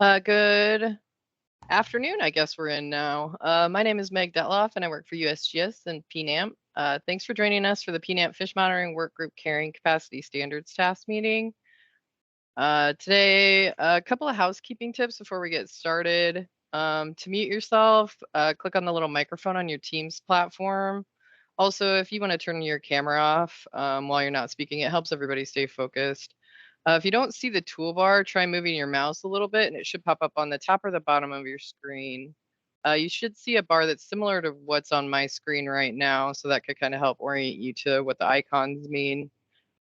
Good afternoon, I guess we're in now. My name is Meg Detloff, and I work for USGS and PNAMP. Thanks for joining us for the PNAMP Fish Monitoring Workgroup Carrying Capacity Standards Task Meeting. Today, a couple of housekeeping tips before we get started. To mute yourself, click on the little microphone on your Teams platform. Also, if you want to turn your camera off while you're not speaking, it helps everybody stay focused. If you don't see the toolbar, try moving your mouse a little bit and it should pop up on the top or the bottom of your screen. You should see a bar that's similar to what's on my screen right now, so that could kind of help orient you to what the icons mean.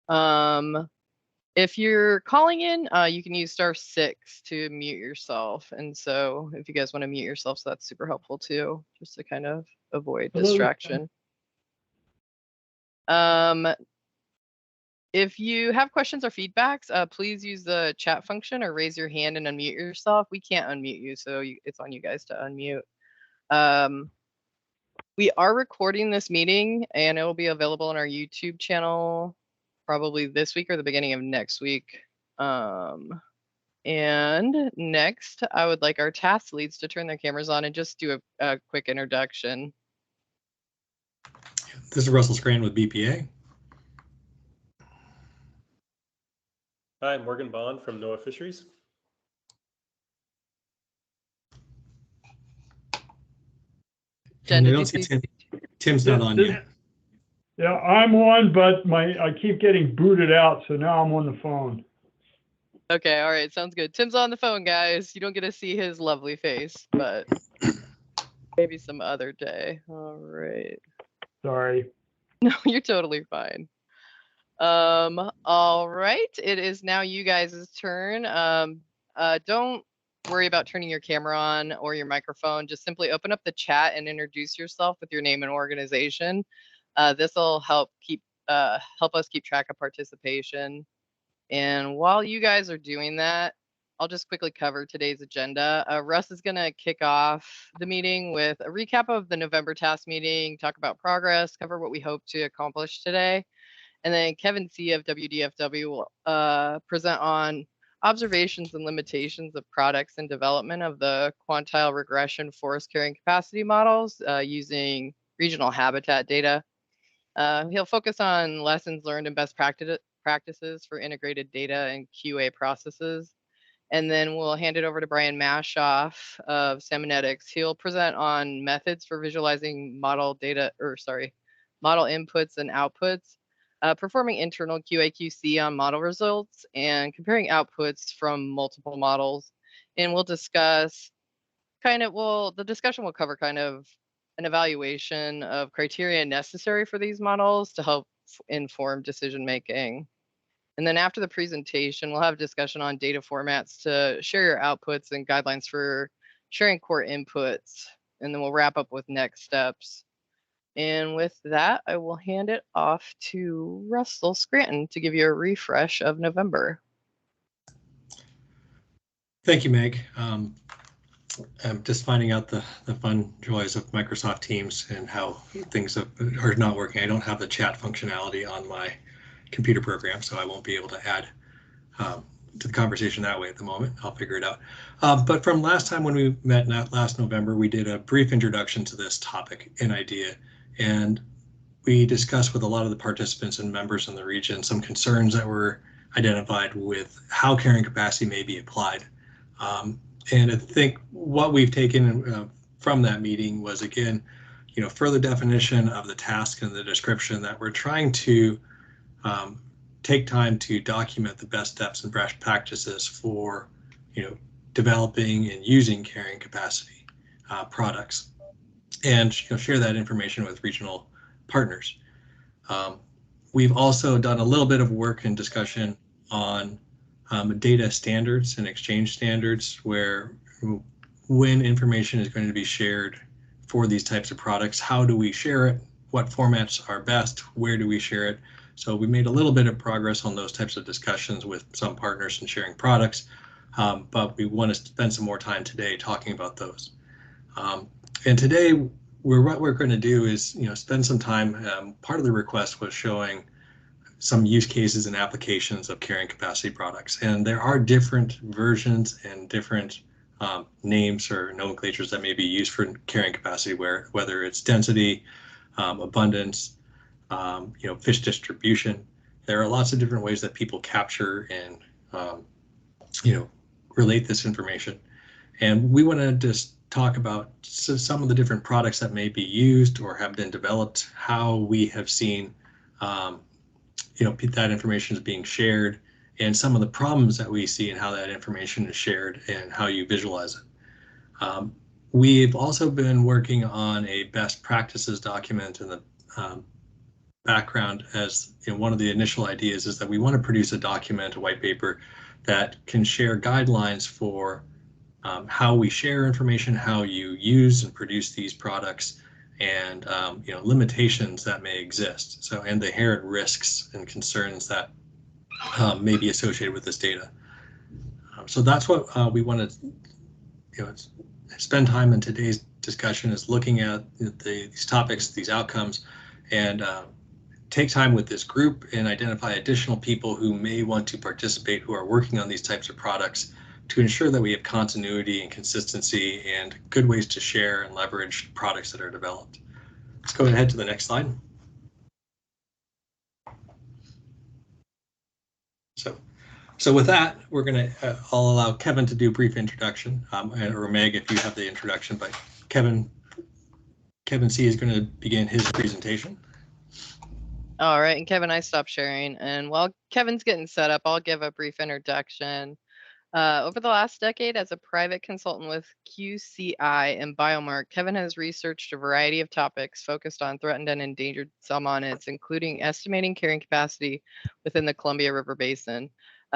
If you're calling in, you can use *6 to mute yourself. And so if you guys want to mute yourself, so that's super helpful too, just to kind of avoid distraction. If you have questions or feedbacks, please use the chat function or raise your hand and unmute yourself. We can't unmute you, so it's on you guys to unmute. We are recording this meeting, and it will be available on our YouTube channel probably this week or the beginning of next week. And next, I would like our task leads to turn their cameras on and just do a quick introduction. This is Russell Scran with BPA. Hi, I'm Morgan Bond from NOAA Fisheries. Jen, I don't see Tim. Tim's not on yet. Yeah, I'm on, but I keep getting booted out, so now I'm on the phone. Okay, all right, sounds good. Tim's on the phone, guys. You don't get to see his lovely face, but maybe some other day. All right. Sorry. No, you're totally fine. All right, it is now you guys' turn. Don't worry about turning your camera on or your microphone. Just simply open up the chat and introduce yourself with your name and organization. This will help us keep track of participation. And while you guys are doing that, I'll just quickly cover today's agenda. Russ is going to kick off the meeting with a recap of the November task meeting, talk about progress, cover what we hope to accomplish today. And then Kevin C. of WDFW will present on observations and limitations of products and development of the quantile regression forest carrying capacity models using regional habitat data. He'll focus on lessons learned and best practices for integrated data and QA processes. And then we'll hand it over to Brian Maschhoff of Salmonetics. He'll present on methods for visualizing model inputs and outputs, performing internal QA/QC on model results, and comparing outputs from multiple models. And we'll discuss the discussion will cover kind of an evaluation of criteria necessary for these models to help inform decision making. And then after the presentation, we'll have a discussion on data formats to share your outputs and guidelines for sharing core inputs. And then we'll wrap up with next steps. And with that, I will hand it off to Russell Scranton to give you a refresh of November. Thank you, Meg. I'm just finding out the fun joys of Microsoft Teams and how things are not working. I don't have the chat functionality on my computer program, so I won't be able to add to the conversation that way at the moment. I'll figure it out. But from last time when we met last November, we did a brief introduction to this topic and idea, and we discussed with a lot of the participants and members in the region some concerns that were identified with how carrying capacity may be applied. And I think what we've taken from that meeting was, again, further definition of the task and the description that we're trying to take time to document the best steps and best practices for, developing and using carrying capacity products, and share that information with regional partners. We've also done a little bit of work and discussion on data standards and exchange standards, where when information is going to be shared for these types of products, how do we share it? What formats are best? Where do we share it? So we made a little bit of progress on those types of discussions with some partners in sharing products, but we want to spend some more time today talking about those. And today, what we're going to do is, spend some time. Part of the request was showing some use cases and applications of carrying capacity products. And there are different versions and different names or nomenclatures that may be used for carrying capacity, whether it's density, abundance, fish distribution. There are lots of different ways that people capture and relate this information. And we want to just talk about some of the different products that may be used or have been developed, how we have seen that information is being shared, and some of the problems that we see and how that information is shared and how you visualize it. We've also been working on a best practices document in the background, as one of the initial ideas is that we want to produce a document, a white paper, that can share guidelines for how we share information, how you use and produce these products, and limitations that may exist. So, and the inherent risks and concerns that may be associated with this data. So that's what we want to spend time in today's discussion, is looking at these topics, these outcomes, and take time with this group and identify additional people who may want to participate, who are working on these types of products, to ensure that we have continuity and consistency and good ways to share and leverage products that are developed. Let's go ahead to the next slide. So with that, we're going to, I'll allow Kevin to do a brief introduction, or Meg, if you have the introduction, but Kevin C is going to begin his presentation. All right, and Kevin, I stopped sharing. And while Kevin's getting set up, I'll give a brief introduction. Over the last decade, as a private consultant with QCI and Biomark, Kevin has researched a variety of topics focused on threatened and endangered salmonids, including estimating carrying capacity within the Columbia River Basin.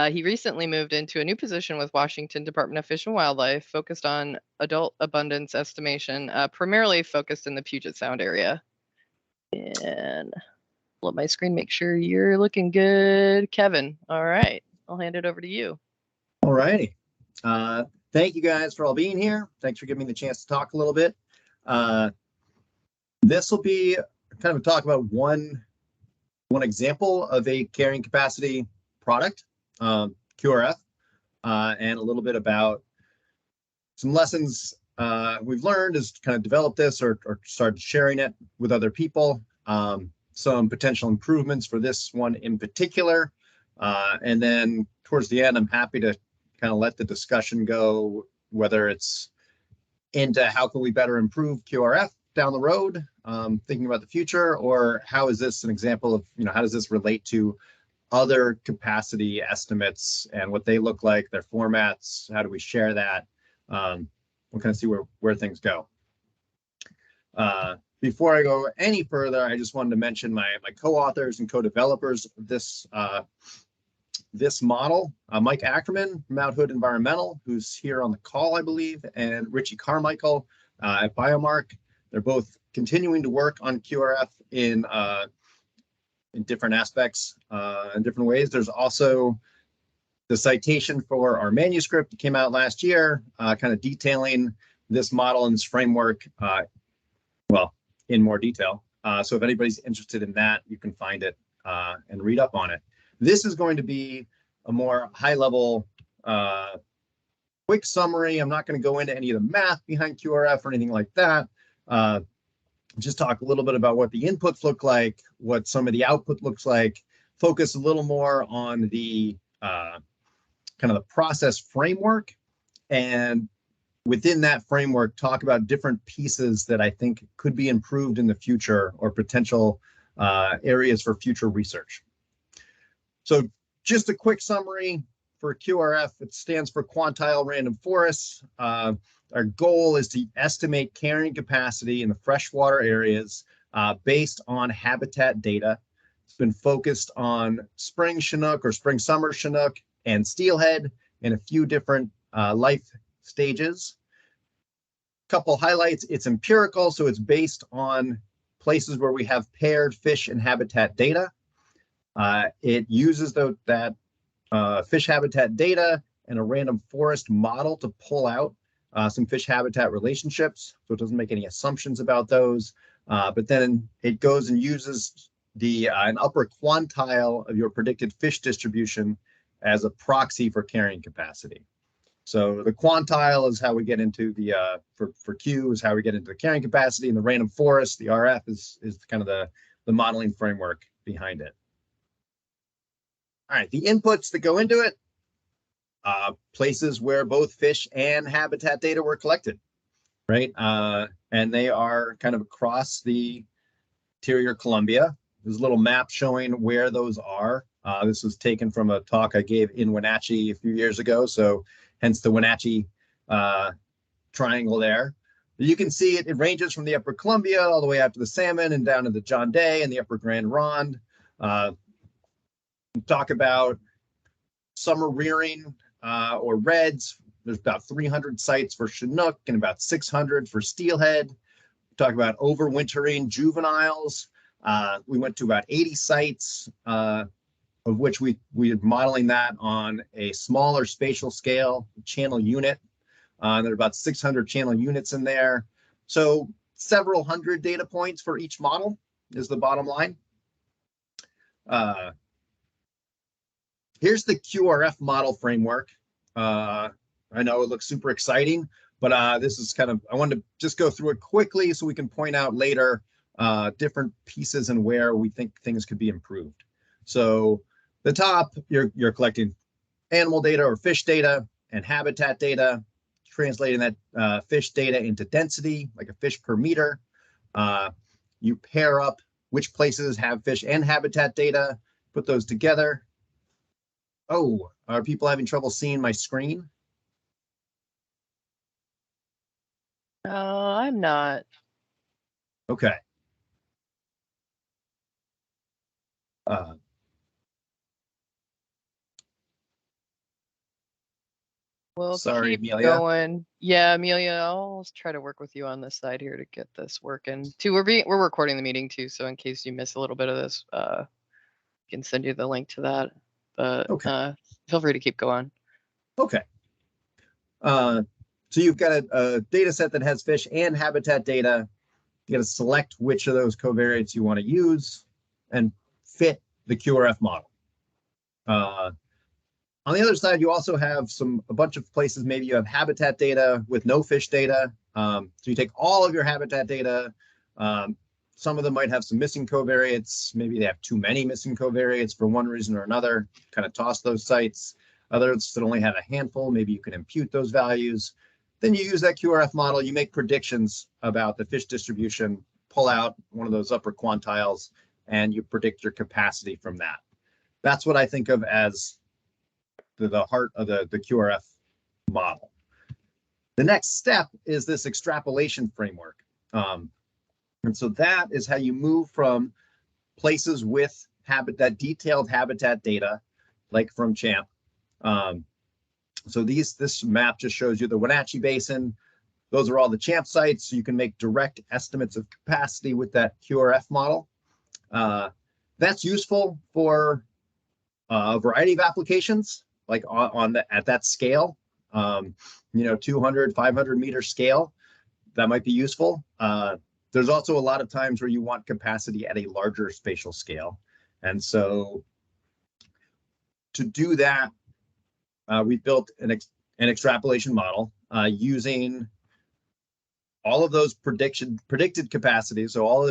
He recently moved into a new position with Washington Department of Fish and Wildlife, focused on adult abundance estimation, primarily focused in the Puget Sound area. And let my screen make sure you're looking good, Kevin. All right, I'll hand it over to you. All righty. Thank you guys for all being here. Thanks for giving me the chance to talk a little bit. This will be kind of a talk about one example of a carrying capacity product, QRF, and a little bit about some lessons we've learned as kind of developed this or started sharing it with other people, some potential improvements for this one in particular. And then towards the end, I'm happy to kind of let the discussion go, whether it's into how can we better improve QRF down the road, thinking about the future, or how is this an example of, how does this relate to other capacity estimates and what they look like, their formats, how do we share that? We'll kind of see where things go. Before I go any further, I just wanted to mention my co-authors and co-developers of this model, Mike Ackerman from Mount Hood Environmental, who's here on the call, I believe, and Richie Carmichael at Biomark. They're both continuing to work on QRF in different aspects, in different ways. There's also the citation for our manuscript that came out last year, kind of detailing this model and this framework, well, in more detail. So if anybody's interested in that, you can find it and read up on it. This is going to be a more high-level, quick summary. I'm not going to go into any of the math behind QRF or anything like that. Just talk a little bit about what the inputs look like, what some of the output looks like, focus a little more on the kind of the process framework, and within that framework, talk about different pieces that I think could be improved in the future or potential areas for future research. So just a quick summary for QRF, it stands for quantile random forests. Our goal is to estimate carrying capacity in the freshwater areas based on habitat data. It's been focused on spring Chinook or spring summer Chinook and steelhead in a few different life stages. Couple highlights, it's empirical, so it's based on places where we have paired fish and habitat data. It uses that fish habitat data and a random forest model to pull out some fish habitat relationships, so it doesn't make any assumptions about those. But then it goes and uses an upper quantile of your predicted fish distribution as a proxy for carrying capacity. So the quantile is how we get into the, for Q is how we get into the carrying capacity, and the random forest, the RF, is kind of the modeling framework behind it. All right, the inputs that go into it, places where both fish and habitat data were collected, right? And they are kind of across the interior Columbia. There's a little map showing where those are. This was taken from a talk I gave in Wenatchee a few years ago, so hence the Wenatchee triangle there. You can see it ranges from the upper Columbia all the way out to the Salmon and down to the John Day and the upper Grand Ronde. Talk about summer rearing or reds. There's about 300 sites for Chinook and about 600 for steelhead. Talk about overwintering juveniles. We went to about 80 sites, of which we are modeling that on a smaller spatial scale channel unit. There are about 600 channel units in there. So several hundred data points for each model is the bottom line. Here's the QRF model framework. I know it looks super exciting, but this is kind of, I wanted to just go through it quickly so we can point out later different pieces and where we think things could be improved. So the top, you're collecting animal data or fish data and habitat data, translating that fish data into density, like a fish per meter. You pair up which places have fish and habitat data, put those together. Oh, are people having trouble seeing my screen? I'm not. Okay. We'll Sorry, keep Amelia. going. Yeah, Amelia, I'll try to work with you on this side here to get this working. Too, we're recording the meeting too, so in case you miss a little bit of this, I can send you the link to that. But Okay. Feel free to keep going. Okay. So you've got a data set that has fish and habitat data. You got to select which of those covariates you want to use and fit the QRF model. On the other side, you also have a bunch of places, maybe you have habitat data with no fish data. So you take all of your habitat data. Some of them might have some missing covariates. Maybe they have too many missing covariates for one reason or another. Kind of toss those sites. Others that only have a handful, maybe you can impute those values. Then you use that QRF model, you make predictions about the fish distribution, pull out one of those upper quantiles, and you predict your capacity from that. That's what I think of as the heart of the QRF model. The next step is this extrapolation framework. And so that is how you move from places with detailed habitat data, like from CHAMP. So this map just shows you the Wenatchee Basin. Those are all the CHAMP sites, so you can make direct estimates of capacity with that QRF model. That's useful for a variety of applications, like at that scale, 200, 500 meter scale. That might be useful. There's also a lot of times where you want capacity at a larger spatial scale. And so to do that, we built an extrapolation model using all of those predicted capacities. So all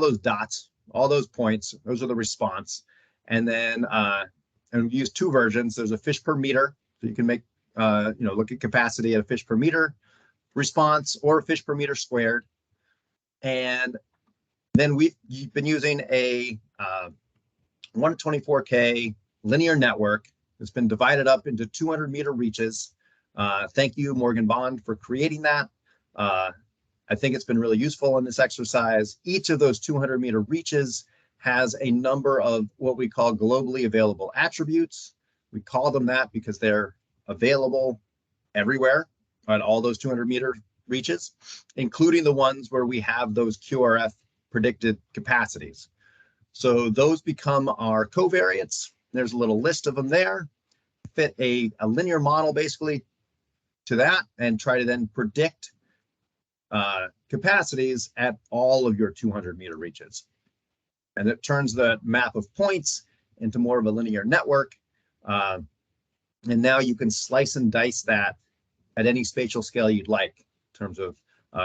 those dots, all those points, those are the response. And then and we use two versions. There's a fish per meter, so you can make look at capacity at a fish per meter response or a fish per meter squared. And then we've been using a 124K linear network. It's been divided up into 200 meter reaches. Thank you, Morgan Bond, for creating that. I think it's been really useful in this exercise. Each of those 200 meter reaches has a number of what we call globally available attributes. We call them that because they're available everywhere on all those 200 meter reaches, including the ones where we have those QRF predicted capacities. So those become our covariates. There's a little list of them there. Fit a linear model basically to that and try to then predict capacities at all of your 200 meter reaches. And it turns the map of points into more of a linear network. And now you can slice and dice that at any spatial scale you'd like, in terms of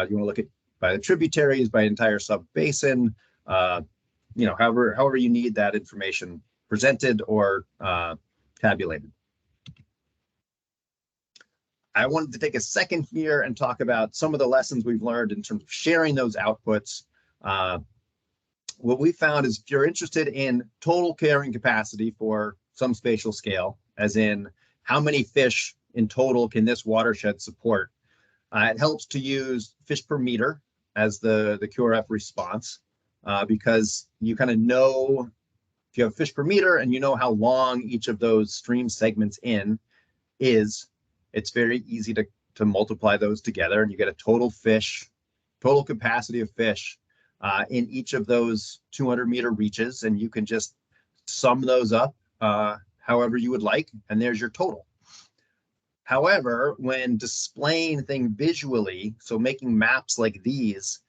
you want to look at by the tributaries, by entire sub-basin, however you need that information presented or tabulated. I wanted to take a second here and talk about some of the lessons we've learned in terms of sharing those outputs. What we found is if you're interested in total carrying capacity for some spatial scale, as in how many fish in total can this watershed support, it helps to use fish per meter as the QRF response, because you kind of know if you have fish per meter and you know how long each of those stream segments in is, it's very easy to multiply those together and you get a total capacity of fish in each of those 200-meter reaches, and you can just sum those up however you would like, and there's your total. However, when displaying things visually, so making maps like these,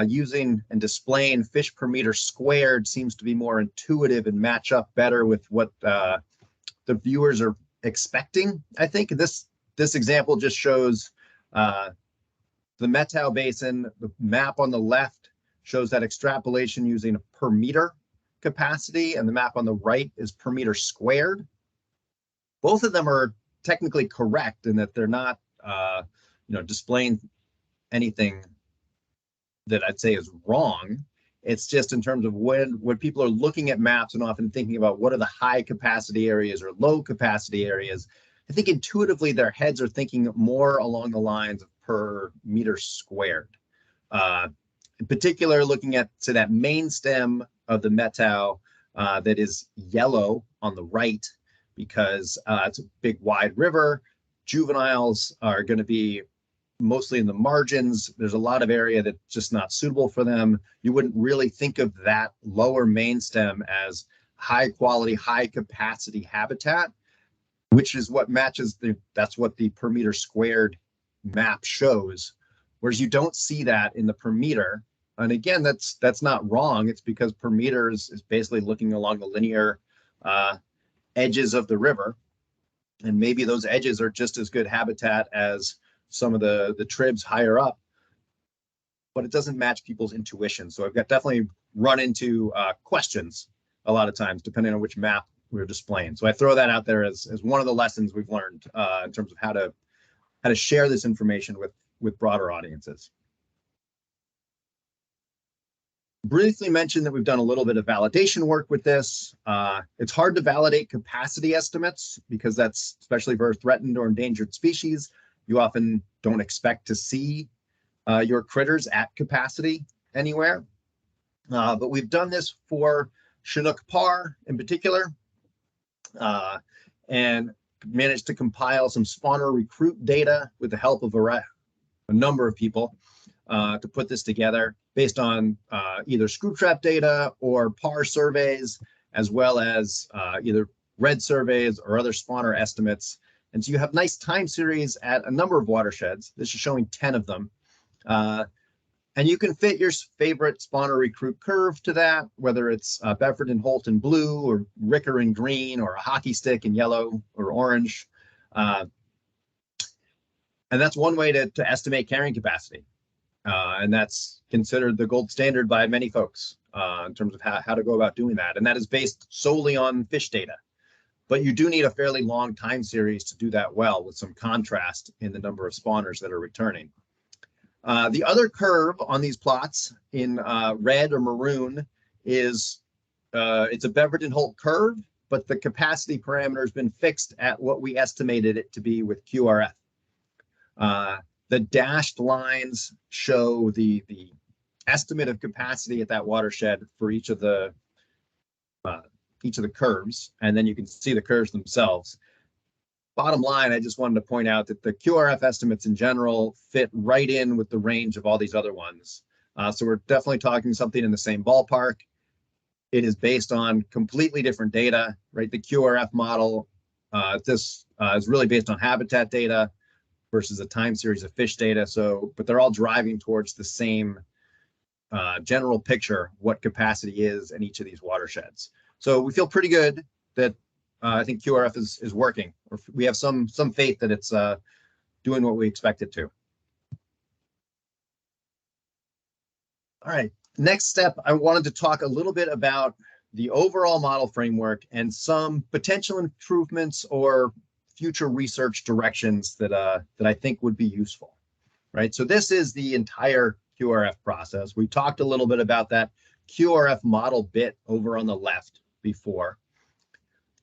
using and displaying fish per meter squared seems to be more intuitive and match up better with what the viewers are expecting. I think this example just shows the Methow Basin. The map on the left shows that extrapolation using a per meter capacity, and the map on the right is per meter squared. Both of them are technically correct in that they're not displaying anything that I'd say is wrong. It's just in terms of when people are looking at maps and often thinking about what are the high capacity areas or low capacity areas, I think intuitively their heads are thinking more along the lines of per meter squared. In particular, looking at that main stem of the Methow that is yellow on the right, because it's a big wide river. Juveniles are going to be mostly in the margins. There's a lot of area that's just not suitable for them. You wouldn't really think of that lower main stem as high quality, high capacity habitat, which is what matches that's what the per meter squared map shows. Whereas you don't see that in the per meter. And again, that's not wrong. It's because per meter is basically looking along the linear edges of the river. And maybe those edges are just as good habitat as some of the tribs higher up, but it doesn't match people's intuition. So I've definitely run into questions a lot of times, depending on which map we're displaying. So I throw that out there as one of the lessons we've learned in terms of how to share this information with broader audiences. Briefly mentioned that we've done a little bit of validation work with this. It's hard to validate capacity estimates because that's, especially for threatened or endangered species, you often don't expect to see your critters at capacity anywhere. But we've done this for Chinook parr in particular, and managed to compile some spawner recruit data with the help of a number of people to put this together based on either screw trap data or parr surveys, as well as either red surveys or other spawner estimates. And so you have nice time series at a number of watersheds. This is showing 10 of them. And you can fit your favorite spawner recruit curve to that, whether it's Bedford and Holt in blue, or Ricker in green, or a hockey stick in yellow or orange. And that's one way to estimate carrying capacity. And that's considered the gold standard by many folks in terms of how to go about doing that. And that is based solely on fish data. But you do need a fairly long time series to do that well, with some contrast in the number of spawners that are returning. The other curve on these plots in red or maroon is it's a Beverton Holt curve, but the capacity parameter has been fixed at what we estimated it to be with QRF. The dashed lines show the estimate of capacity at that watershed for each of the curves, and then you can see the curves themselves. Bottom line, I just wanted to point out that the QRF estimates in general fit right in with the range of all these other ones. So we're definitely talking something in the same ballpark. It is based on completely different data, right? The QRF model, this is really based on habitat data versus a time series of fish data. So, but they're all driving towards the same general picture what capacity is in each of these watersheds. So we feel pretty good that I think QRF is working. Or we have some faith that it's doing what we expect it to. All right, next step, I wanted to talk a little bit about the overall model framework and some potential improvements or future research directions that I think would be useful, right? So this is the entire QRF process. We talked a little bit about that QRF model bit over on the left before.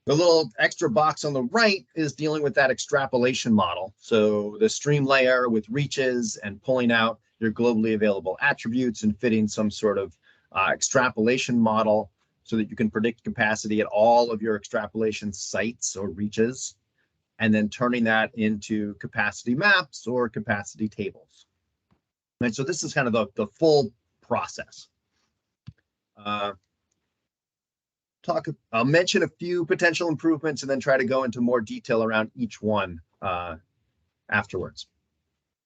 The little extra box on the right is dealing with that extrapolation model. So the stream layer with reaches and pulling out your globally available attributes and fitting some sort of extrapolation model so that you can predict capacity at all of your extrapolation sites or reaches, and then turning that into capacity maps or capacity tables. And so this is kind of the full process. I'll mention a few potential improvements and then try to go into more detail around each one afterwards.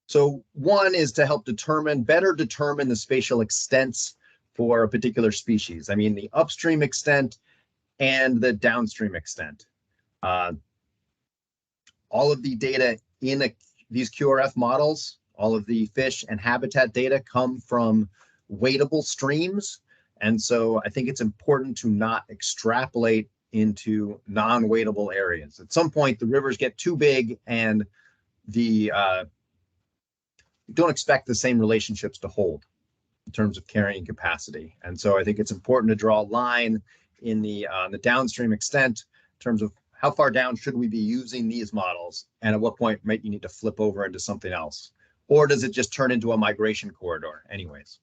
So one is to help better determine the spatial extents for a particular species. I mean, the upstream extent and the downstream extent. All of the data in these QRF models, all of the fish and habitat data come from wadable streams. And so I think it's important to not extrapolate into non-wadable areas. At some point, the rivers get too big and you don't expect the same relationships to hold in terms of carrying capacity. And so I think it's important to draw a line in the downstream extent in terms of how far down should we be using these models, and at what point might you need to flip over into something else? Or does it just turn into a migration corridor anyways?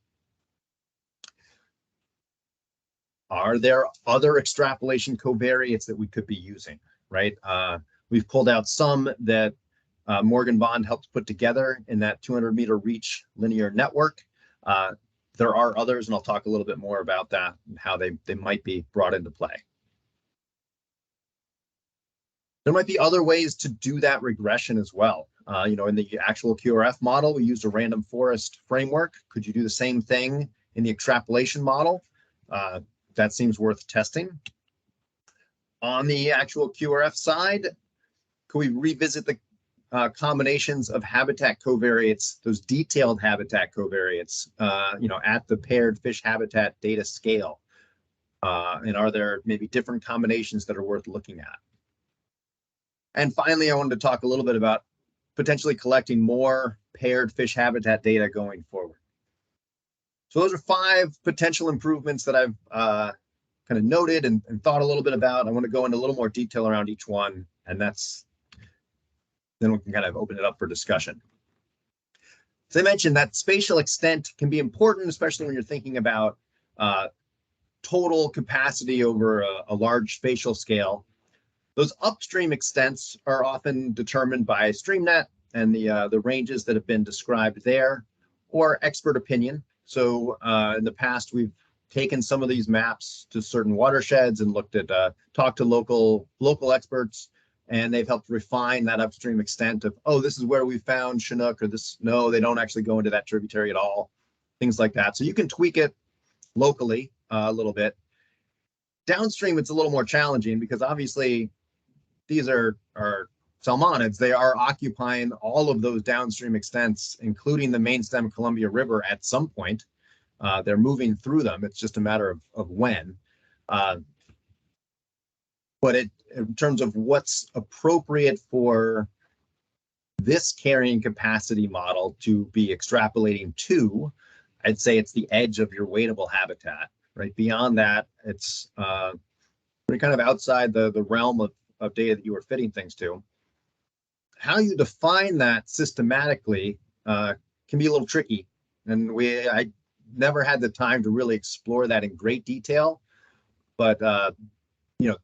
Are there other extrapolation covariates that we could be using, right? We've pulled out some that Morgan Bond helped put together in that 200-meter reach linear network. There are others, and I'll talk a little bit more about that and how they might be brought into play. There might be other ways to do that regression as well. In the actual QRF model, we used a random forest framework. Could you do the same thing in the extrapolation model? That seems worth testing. On the actual QRF side, could we revisit the combinations of habitat covariates, those detailed habitat covariates, at the paired fish habitat data scale? And are there maybe different combinations that are worth looking at? And finally, I wanted to talk a little bit about potentially collecting more paired fish habitat data going forward. So those are 5 potential improvements that I've kind of noted and thought a little bit about. I want to go into a little more detail around each one, and then we can kind of open it up for discussion. As I mentioned, that spatial extent can be important, especially when you're thinking about total capacity over a large spatial scale. Those upstream extents are often determined by StreamNet and the ranges that have been described there, or expert opinion. So in the past, we've taken some of these maps to certain watersheds and looked at talked to local experts, and they've helped refine that upstream extent of, oh, this is where we found Chinook, or this, no, they don't actually go into that tributary at all, things like that. So you can tweak it locally a little bit. Downstream, it's a little more challenging because obviously these are salmonids. They are occupying all of those downstream extents, including the main stem Columbia River at some point. They're moving through them. It's just a matter of when. But in terms of what's appropriate for this carrying capacity model to be extrapolating to, I'd say it's the edge of your wadable habitat, right? Beyond that, it's we're kind of outside the realm of data that you were fitting things to. How you define that systematically can be a little tricky. And I never had the time to really explore that in great detail, but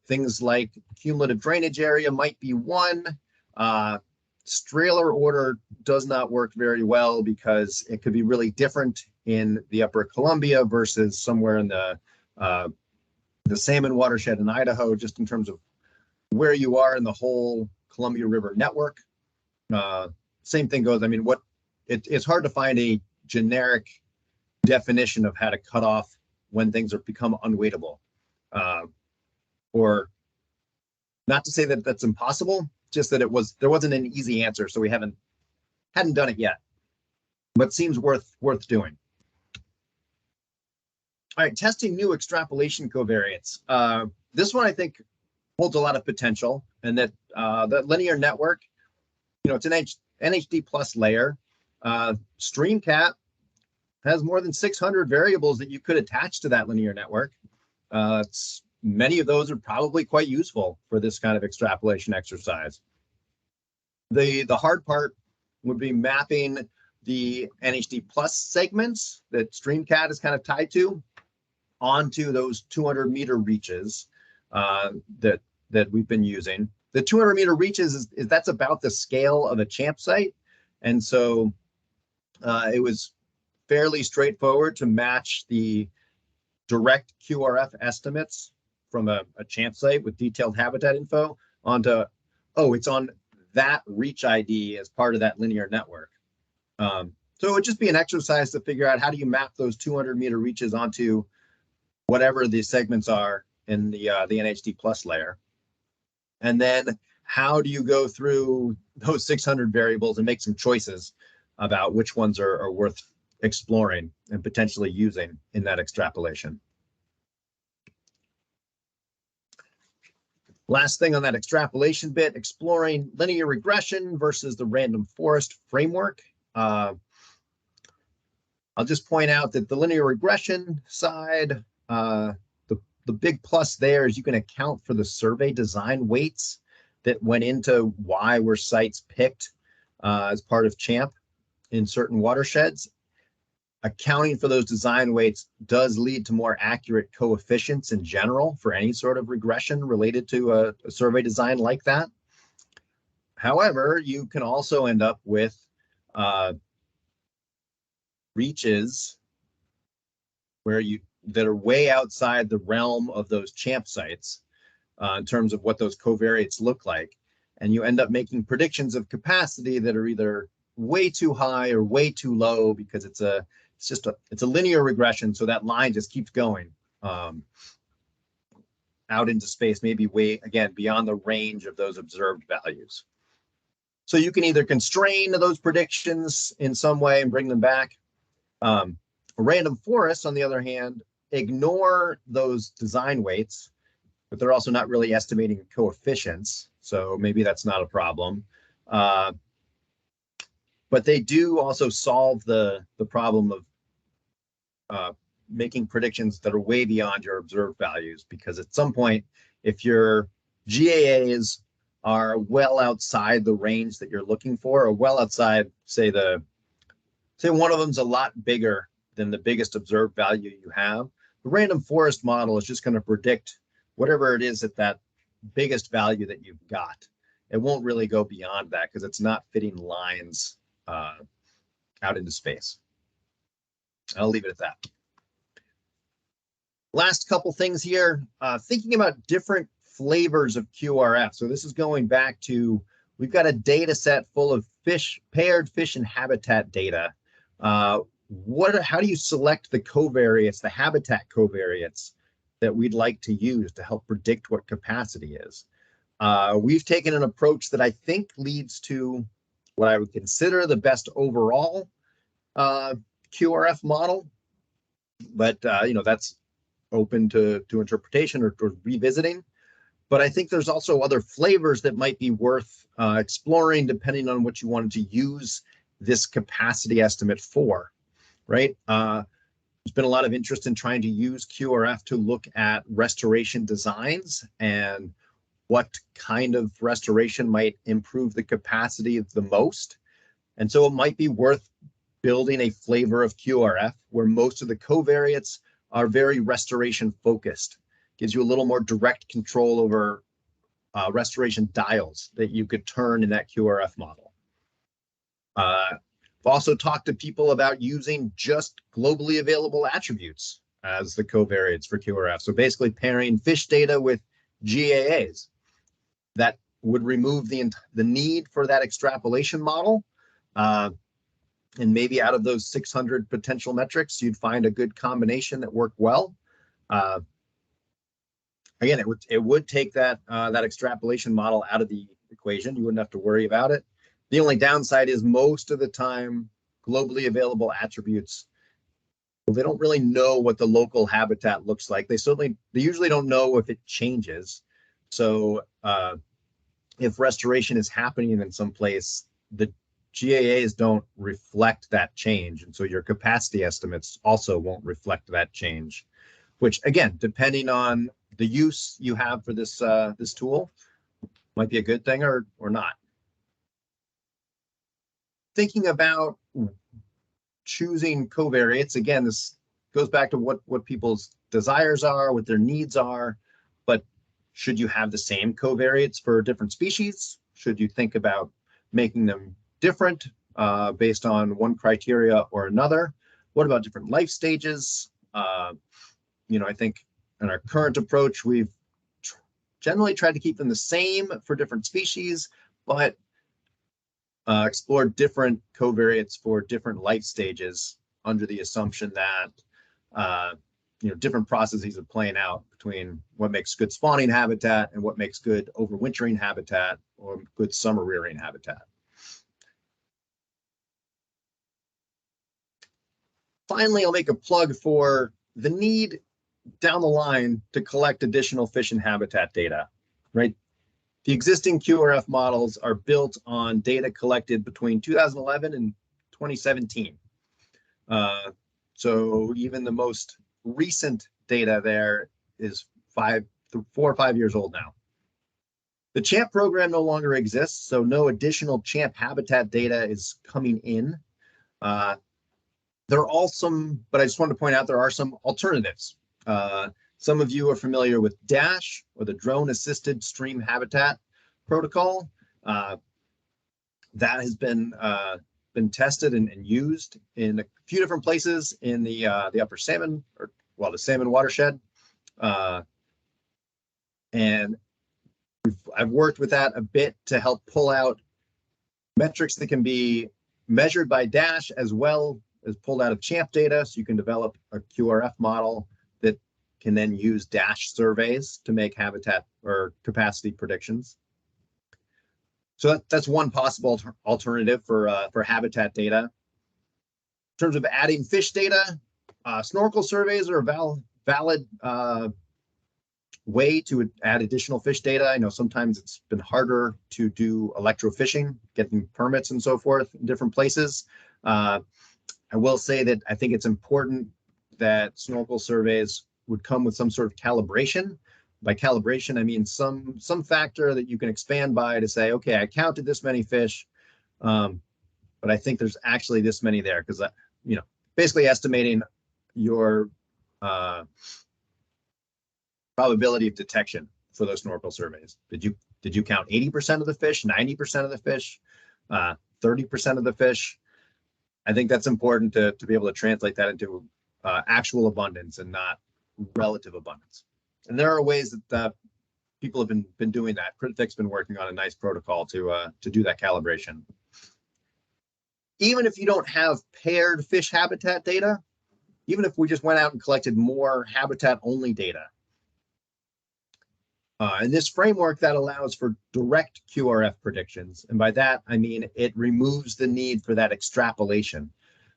things like cumulative drainage area might be one. Strailer order does not work very well because it could be really different in the upper Columbia versus somewhere in the salmon watershed in Idaho, just in terms of where you are in the whole Columbia River network. Same thing goes. I mean, it's hard to find a generic definition of how to cut off when things are become unwaitable. Or not to say that that's impossible, just that there wasn't an easy answer, so we hadn't done it yet, but seems worth doing. All right, testing new extrapolation covariates. This one I think holds a lot of potential, and that that linear network, it's an NHD plus layer. StreamCat has more than 600 variables that you could attach to that linear network. Many of those are probably quite useful for this kind of extrapolation exercise. The hard part would be mapping the NHD plus segments that StreamCat is kind of tied to onto those 200-meter reaches that we've been using. The 200-meter reaches that's about the scale of a CHAMP site, and so it was fairly straightforward to match the direct QRF estimates from a CHAMP site with detailed habitat info onto, it's on that reach ID as part of that linear network. So it would just be an exercise to figure out how do you map those 200-meter reaches onto whatever the segments are in the NHD plus layer. And then how do you go through those 600 variables and make some choices about which ones are worth exploring and potentially using in that extrapolation. Last thing on that extrapolation bit, exploring linear regression versus the random forest framework. I'll just point out that the linear regression side, the big plus there is you can account for the survey design weights that went into why were sites picked as part of CHAMP in certain watersheds. Accounting for those design weights does lead to more accurate coefficients in general for any sort of regression related to a survey design like that. However, you can also end up with reaches that are way outside the realm of those CHAMP sites in terms of what those covariates look like. And you end up making predictions of capacity that are either way too high or way too low because it's a linear regression, so that line just keeps going out into space, maybe way, again, beyond the range of those observed values. So you can either constrain those predictions in some way and bring them back. Random forests, on the other hand, ignore those design weights, but they're also not really estimating coefficients, so maybe that's not a problem. But they do also solve the problem of making predictions that are way beyond your observed values, because at some point, if your GAAs are well outside the range that you're looking for, or well outside, say one of them's a lot bigger than the biggest observed value you have, the random forest model is just going to predict whatever it is at that biggest value that you've got. It won't really go beyond that because it's not fitting lines out into space. I'll leave it at that. Last couple things here, thinking about different flavors of QRF. So this is going back to, we've got a data set full of paired fish and habitat data. How do you select the covariates, the habitat covariates that we'd like to use to help predict what capacity is? We've taken an approach that I think leads to what I would consider the best overall QRF model, but that's open to interpretation or revisiting. But I think there's also other flavors that might be worth exploring depending on what you wanted to use this capacity estimate for, right? There's been a lot of interest in trying to use QRF to look at restoration designs and what kind of restoration might improve the capacity the most. And so it might be worth building a flavor of QRF where most of the covariates are very restoration focused. Gives you a little more direct control over restoration dials that you could turn in that QRF model. I've also talked to people about using just globally available attributes as the covariates for QRF. So basically pairing fish data with GAAs. That would remove the need for that extrapolation model. And maybe out of those 600 potential metrics, you'd find a good combination that worked well. Again, it would take that that extrapolation model out of the equation. You wouldn't have to worry about it. The only downside is most of the time, globally available attributes, well, they don't really know what the local habitat looks like. They usually don't know if it changes. So if restoration is happening in some place, the GAAs don't reflect that change. And so your capacity estimates also won't reflect that change, which again, depending on the use you have for this this tool, might be a good thing or not. Thinking about choosing covariates, again, this goes back to what people's desires are, what their needs are, but should you have the same covariates for different species? Should you think about making them different based on one criteria or another? What about different life stages? You know, I think in our current approach, we've generally tried to keep them the same for different species, but explore different covariates for different life stages under the assumption that you know, different processes are playing out between what makes good spawning habitat and what makes good overwintering habitat or good summer rearing habitat. Finally, I'll make a plug for the need down the line to collect additional fish and habitat data, right? The existing QRF models are built on data collected between 2011 and 2017. So even the most recent data there is 4 or 5 years old now. The CHAMP program no longer exists, so no additional CHAMP habitat data is coming in. There are all some, but I just wanted to point out there are some alternatives. Some of you are familiar with DASH, or the Drone Assisted Stream Habitat Protocol. That has been tested and used in a few different places in the upper salmon, or well, the salmon watershed. And I've worked with that a bit to help pull out metrics that can be measured by DASH as well as pulled out of CHAMP data, so you can develop a QRF model that can then use DASH surveys to make habitat or capacity predictions. So that's one possible alternative for habitat data. In terms of adding fish data, snorkel surveys are a valid way to add additional fish data. I know sometimes it's been harder to do electrofishing, getting permits and so forth in different places. I will say that I think it's important that snorkel surveys would come with some sort of calibration. By calibration, I mean some factor that you can expand by to say, okay, I counted this many fish, but I think there's actually this many there, because you know, basically estimating your probability of detection for those snorkel surveys. Did you count 80% of the fish, 90% of the fish, 30% of the fish? I think that's important to be able to translate that into actual abundance and not relative abundance. And there are ways that people have been doing that. Critfic's been working on a nice protocol to do that calibration. Even if you don't have paired fish habitat data, even if we just went out and collected more habitat-only data, in this framework that allows for direct QRF predictions, and by that I mean it removes the need for that extrapolation.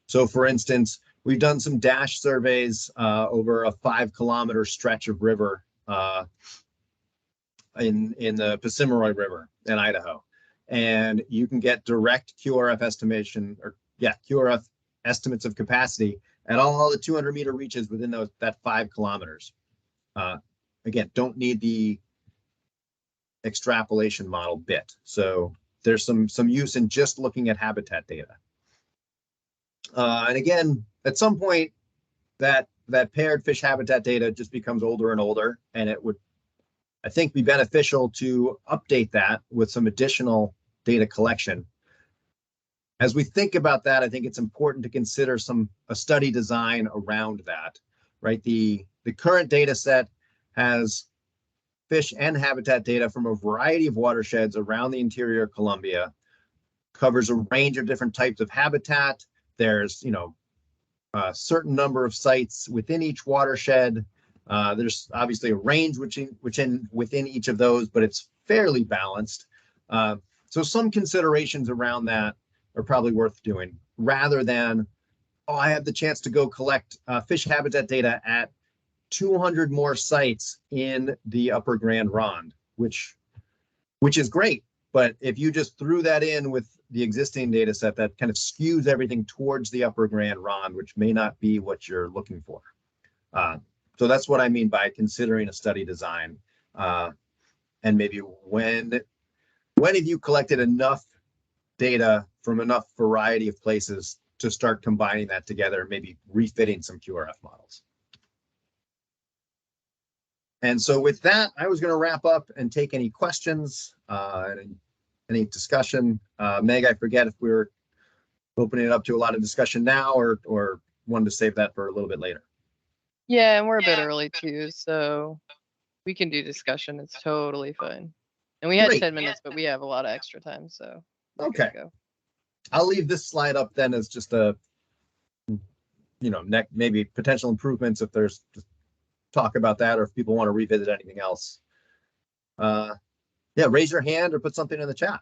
So for instance, we've done some DASH surveys over a 5-kilometer stretch of river in the Passamaquoddy River in Idaho, and you can get direct QRF estimation, or QRF estimates of capacity at all the 200-meter reaches within that 5 kilometers. Again, don't need the extrapolation model bit. So there's some use in just looking at habitat data. And again, at some point, that paired fish habitat data just becomes older and older, and it would, I think, be beneficial to update that with some additional data collection. As we think about that, I think it's important to consider a study design around that, right? The current data set has fish and habitat data from a variety of watersheds around the interior of Colombia, covers a range of different types of habitat, there's, you know, a certain number of sites within each watershed. There's obviously a range within each of those, but it's fairly balanced. So some considerations around that are probably worth doing, rather than, oh, I have the chance to go collect fish habitat data at 200 more sites in the Upper Grand Ronde, which is great. But if you just threw that in with the existing data set, that kind of skews everything towards the Upper Grand Ronde, which may not be what you're looking for. So that's what I mean by considering a study design. And maybe when have you collected enough data from enough variety of places to start combining that together, maybe refitting some QRF models. And so with that, I was going to wrap up and take any questions, any discussion. Meg, I forget if we were opening it up to a lot of discussion now, or wanted to save that for a little bit later. Yeah, and we're a bit early too, so we can do discussion. It's totally fine. And we had Great. 10 minutes, but we have a lot of extra time, so we're good Okay. to go. I'll leave this slide up then as just a, you know, maybe potential improvements if there's talk about that, or if people want to revisit anything else. Yeah, raise your hand or put something in the chat.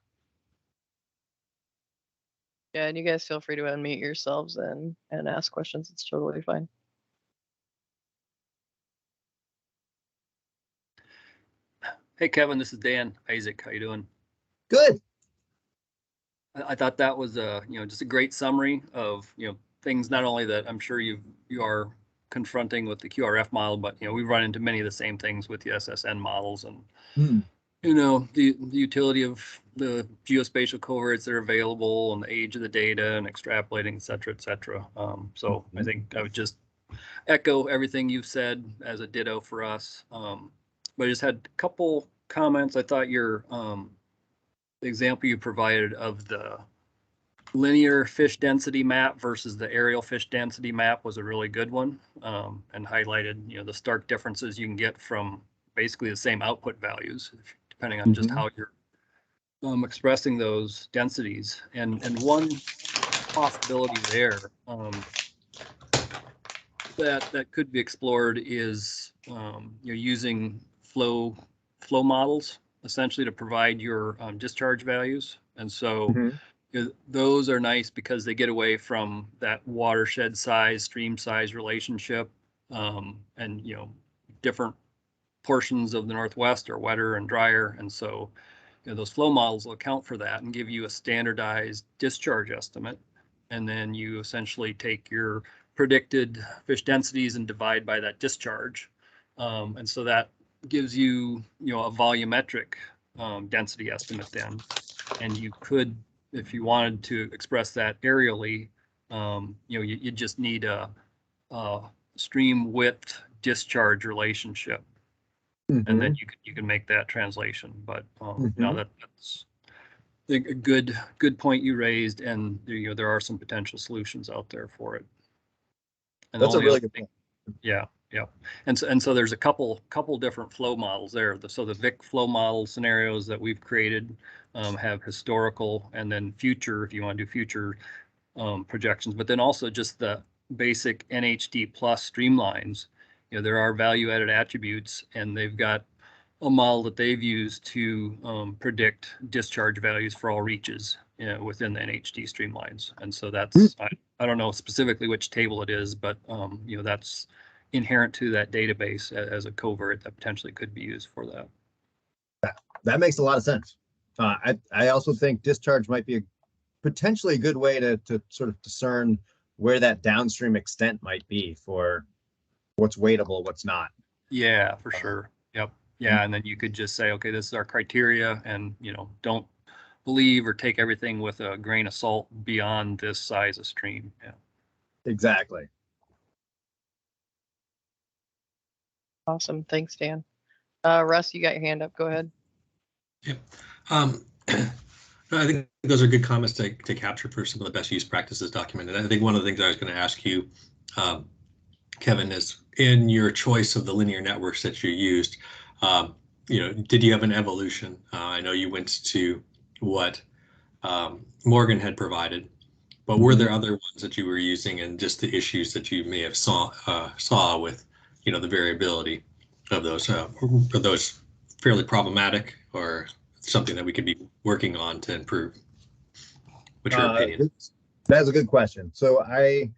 Yeah, and you guys feel free to unmute yourselves and ask questions. It's totally fine. Hey, Kevin, this is Dan Isaac. How you doing? Good. I thought that was just a great summary of, things not only that I'm sure you are confronting with the QRF model, but, we run into many of the same things with the SSN models and, the utility of the geospatial covariates that are available and the age of the data and extrapolating, et cetera, et cetera. So I think I would just echo everything you've said as a ditto for us. But I just had a couple comments. I thought your the example you provided of the linear fish density map versus the aerial fish density map was a really good one, and highlighted, the stark differences you can get from basically the same output values, depending on just how you're expressing those densities. And one possibility there that could be explored is you're using flow models essentially to provide your discharge values. And so those are nice because they get away from that watershed size, stream size relationship, and different portions of the Northwest are wetter and drier. And so those flow models will account for that and give you a standardized discharge estimate. And then you essentially take your predicted fish densities and divide by that discharge. And so that gives you, a volumetric density estimate then. And you could, if you wanted to express that aerially, you just need a stream width discharge relationship. And then you can make that translation. But that's a good point you raised, and there are some potential solutions out there for it. And that's a really good point. Yeah. And so there's a couple different flow models there. So the VIC flow model scenarios that we've created have historical and then future, if you want to do future projections, but then also just the basic NHD plus streamlines. There are value added attributes, and they've got a model that they've used to predict discharge values for all reaches within the NHD streamlines. And so that's, I don't know specifically which table it is, but that's inherent to that database as a covariate that potentially could be used for that. That makes a lot of sense. I also think discharge might be potentially a good way to sort of discern where that downstream extent might be for what's weightable, what's not. Yeah, for sure. Yep. Yeah. And then you could just say, okay, this is our criteria, and, don't believe or take everything with a grain of salt beyond this size of stream. Yeah. Exactly. Awesome. Thanks, Dan. Russ, you got your hand up. Go ahead. Yep. I think those are good comments to capture for some of the best use practices documented. I think one of the things I was going to ask you, Kevin, is in your choice of the linear networks that you used, did you have an evolution? I know you went to what Morgan had provided, but were there other ones that you were using, and just the issues that you may have saw with, the variability of those? Are those fairly problematic, or something that we could be working on to improve? What's your opinion? That's a good question. So I'll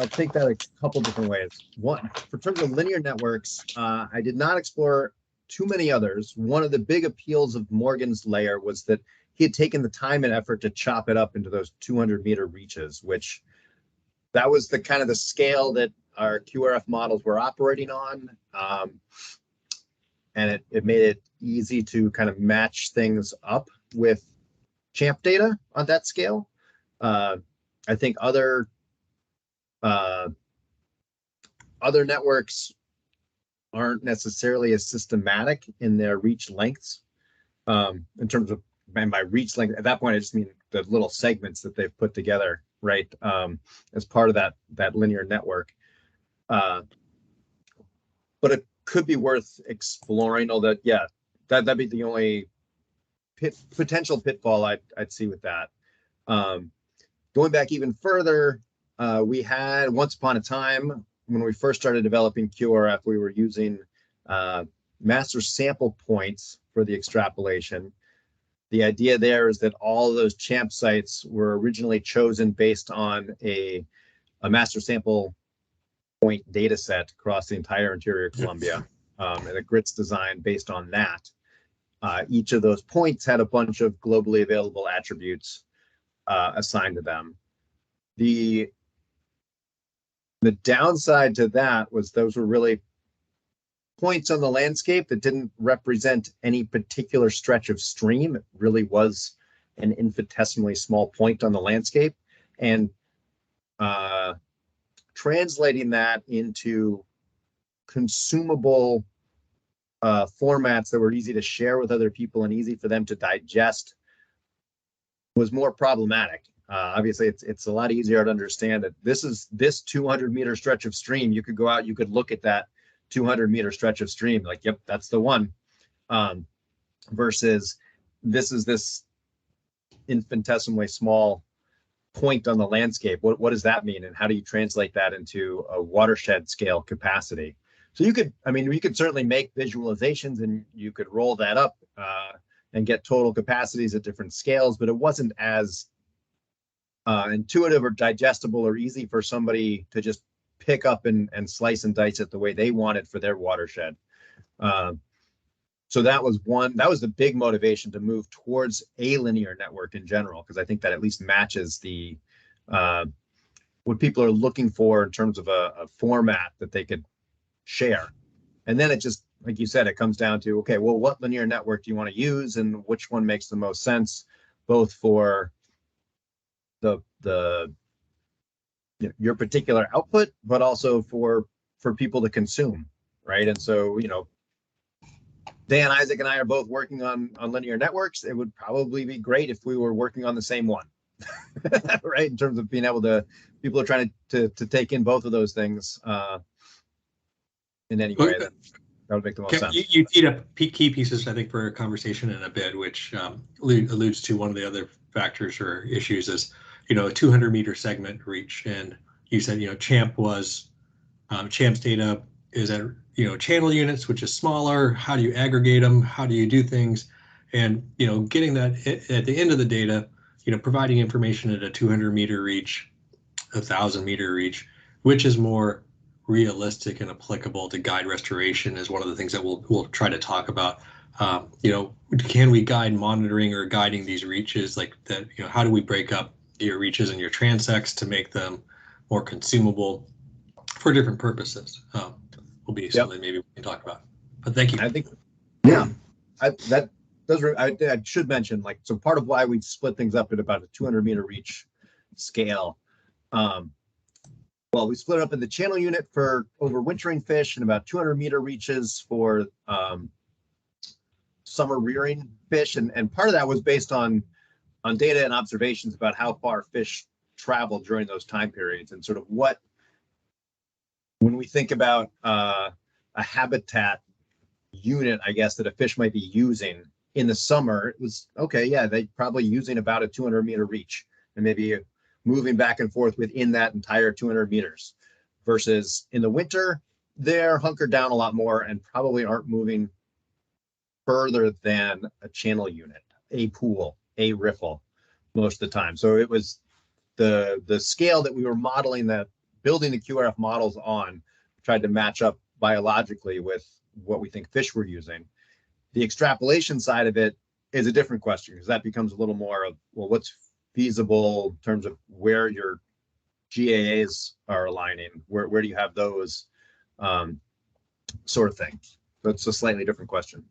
take that a couple different ways. One, for terms of linear networks, I did not explore too many others. One of the big appeals of Morgan's layer was that he had taken the time and effort to chop it up into those 200-meter reaches, which that was the kind of the scale that our QRF models were operating on. And it made it easy to kind of match things up with CHAMP data on that scale. I think other networks aren't necessarily as systematic in their reach lengths. In terms of, and by reach length, at that point, I just mean the little segments that they've put together, right, as part of that linear network. But it could be worth exploring, although, yeah, that'd be the only potential pitfall I'd see with that. Going back even further, we had, once upon a time, when we first started developing QRF, we were using master sample points for the extrapolation. The idea there is that all of those CHAMP sites were originally chosen based on a master sample point data set across the entire interior Columbia, and a GRITS design based on that. Each of those points had a bunch of globally available attributes assigned to them. The downside to that was those were really points on the landscape that didn't represent any particular stretch of stream. It really was an infinitesimally small point on the landscape. And translating that into consumable formats that were easy to share with other people and easy for them to digest was more problematic. Obviously, it's a lot easier to understand that this 200-meter stretch of stream. You could go out, you could look at that 200-meter stretch of stream, like, yep, that's the one. Versus this is this infinitesimally small point on the landscape. What does that mean, and how do you translate that into a watershed scale capacity? So you could certainly make visualizations, and you could roll that up and get total capacities at different scales, but it wasn't as intuitive or digestible or easy for somebody to just pick up and slice and dice it the way they wanted for their watershed. So that was the big motivation to move towards a linear network in general, because I think that at least matches the what people are looking for in terms of a format that they could share. And then it just, like you said, it comes down to, okay, well, what linear network do you want to use, and which one makes the most sense, both for your particular output, but also for people to consume, right? And so, Dan, Isaac, and I are both working on linear networks. It would probably be great if we were working on the same one, right? In terms of being able to, people are trying to take in both of those things in any way that would make the most sense. You teed up key pieces, I think, for a conversation in a bit, which alludes to one of the other factors or issues is, a 200-meter segment reach. And you said, CHAMP's data is at, channel units, which is smaller. How do you aggregate them? How do you do things? And, getting that at the end of the data, providing information at a 200-meter reach, 1,000-meter reach, which is more realistic and applicable to guide restoration, is one of the things that we'll try to talk about. Can we guide monitoring or guiding these reaches like that? How do we break up your reaches and your transects to make them more consumable for different purposes? Will be something maybe we can talk about. But thank you. I think, I should mention, so part of why we split things up at about a 200-meter reach scale. Well, we split it up in the channel unit for overwintering fish and about 200-meter reaches for summer rearing fish. And part of that was based on data and observations about how far fish travel during those time periods, and sort of when we think about a habitat unit, I guess, that a fish might be using in the summer, it was okay. Yeah, they probably using about a 200-meter reach and maybe moving back and forth within that entire 200 meters. Versus in the winter, they're hunkered down a lot more and probably aren't moving further than a channel unit, a pool, a riffle most of the time. So it was the scale that we were modeling, that building the QRF models on, tried to match up biologically with what we think fish were using. The extrapolation side of it is a different question, because that becomes a little more of, well, what's feasible in terms of where your GAAs are aligning, where do you have those sort of thing. So it's a slightly different question.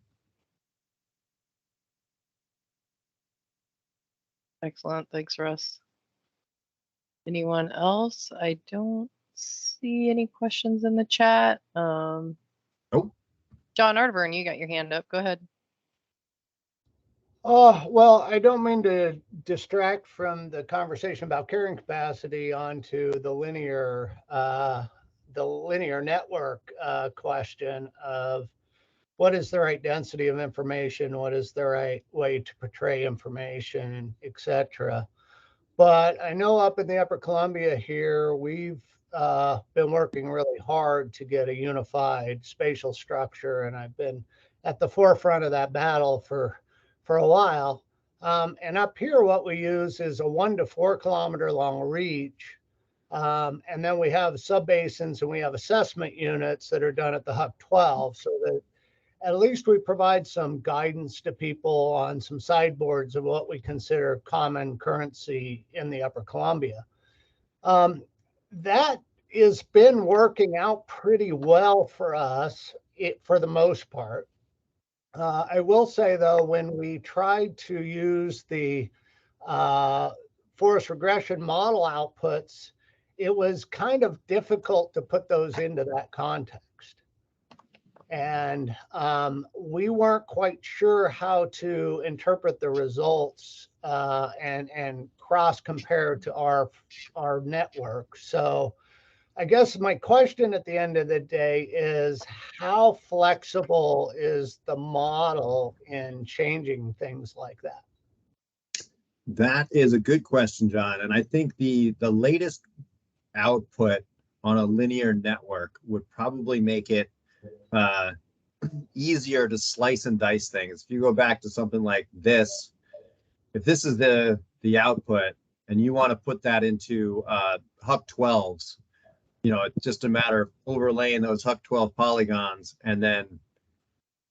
Excellent. Thanks, Russ. Anyone else? I don't see any questions in the chat. Nope. John Arterburn, you got your hand up. Go ahead. Oh, well, I don't mean to distract from the conversation about carrying capacity onto the linear network question of what is the right density of information, what is the right way to portray information, etc. But I know up in the Upper Columbia here, we've been working really hard to get a unified spatial structure, and I've been at the forefront of that battle for a while. And up here, what we use is a 1 to 4 kilometer long reach. And then we have subbasins and we have assessment units that are done at the Huck 12, so that at least we provide some guidance to people on some sideboards of what we consider common currency in the Upper Columbia. That has been working out pretty well for us for the most part. I will say, though, when we tried to use the forest regression model outputs, it was kind of difficult to put those into that context. And we weren't quite sure how to interpret the results and cross-compare to our network. So I guess my question at the end of the day is, how flexible is the model in changing things like that? That is a good question, John. And I think the latest output on a linear network would probably make it easier to slice and dice things. If you go back to something like this, if this is the output and you want to put that into Huck 12s, you know, it's just a matter of overlaying those Huck 12 polygons and then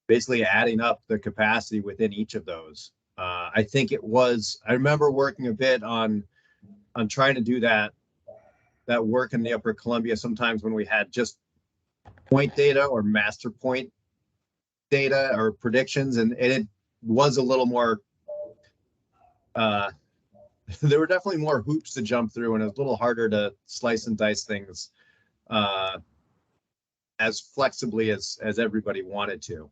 basically adding up the capacity within each of those. I think I remember working a bit on trying to do that work in the Upper Columbia sometimes when we had just point data or master point data or predictions, and it was a little more, there were definitely more hoops to jump through, and it was a little harder to slice and dice things as flexibly as everybody wanted to.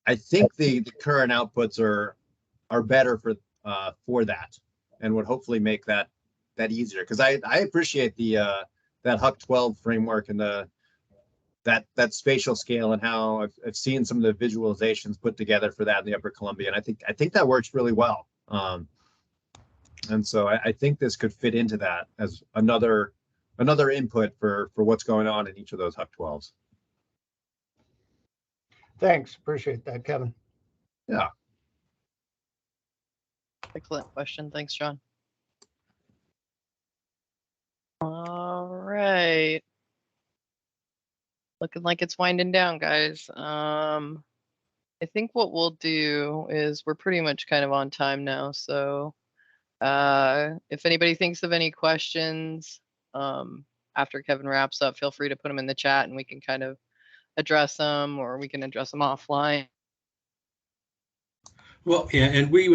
I think the current outputs are better for that, and would hopefully make that easier, because I appreciate the that Huck 12 framework and that spatial scale, and how I've seen some of the visualizations put together for that in the Upper Columbia, and I think that works really well. And so I think this could fit into that as another input for what's going on in each of those Huck 12s. Thanks, appreciate that, Kevin. Yeah. Excellent question. Thanks, John. All right. Looking like it's winding down, guys. I think what we'll do is we're pretty much kind of on time now. So if anybody thinks of any questions after Kevin wraps up, feel free to put them in the chat and we can kind of address them, or we can address them offline. Well, yeah, and we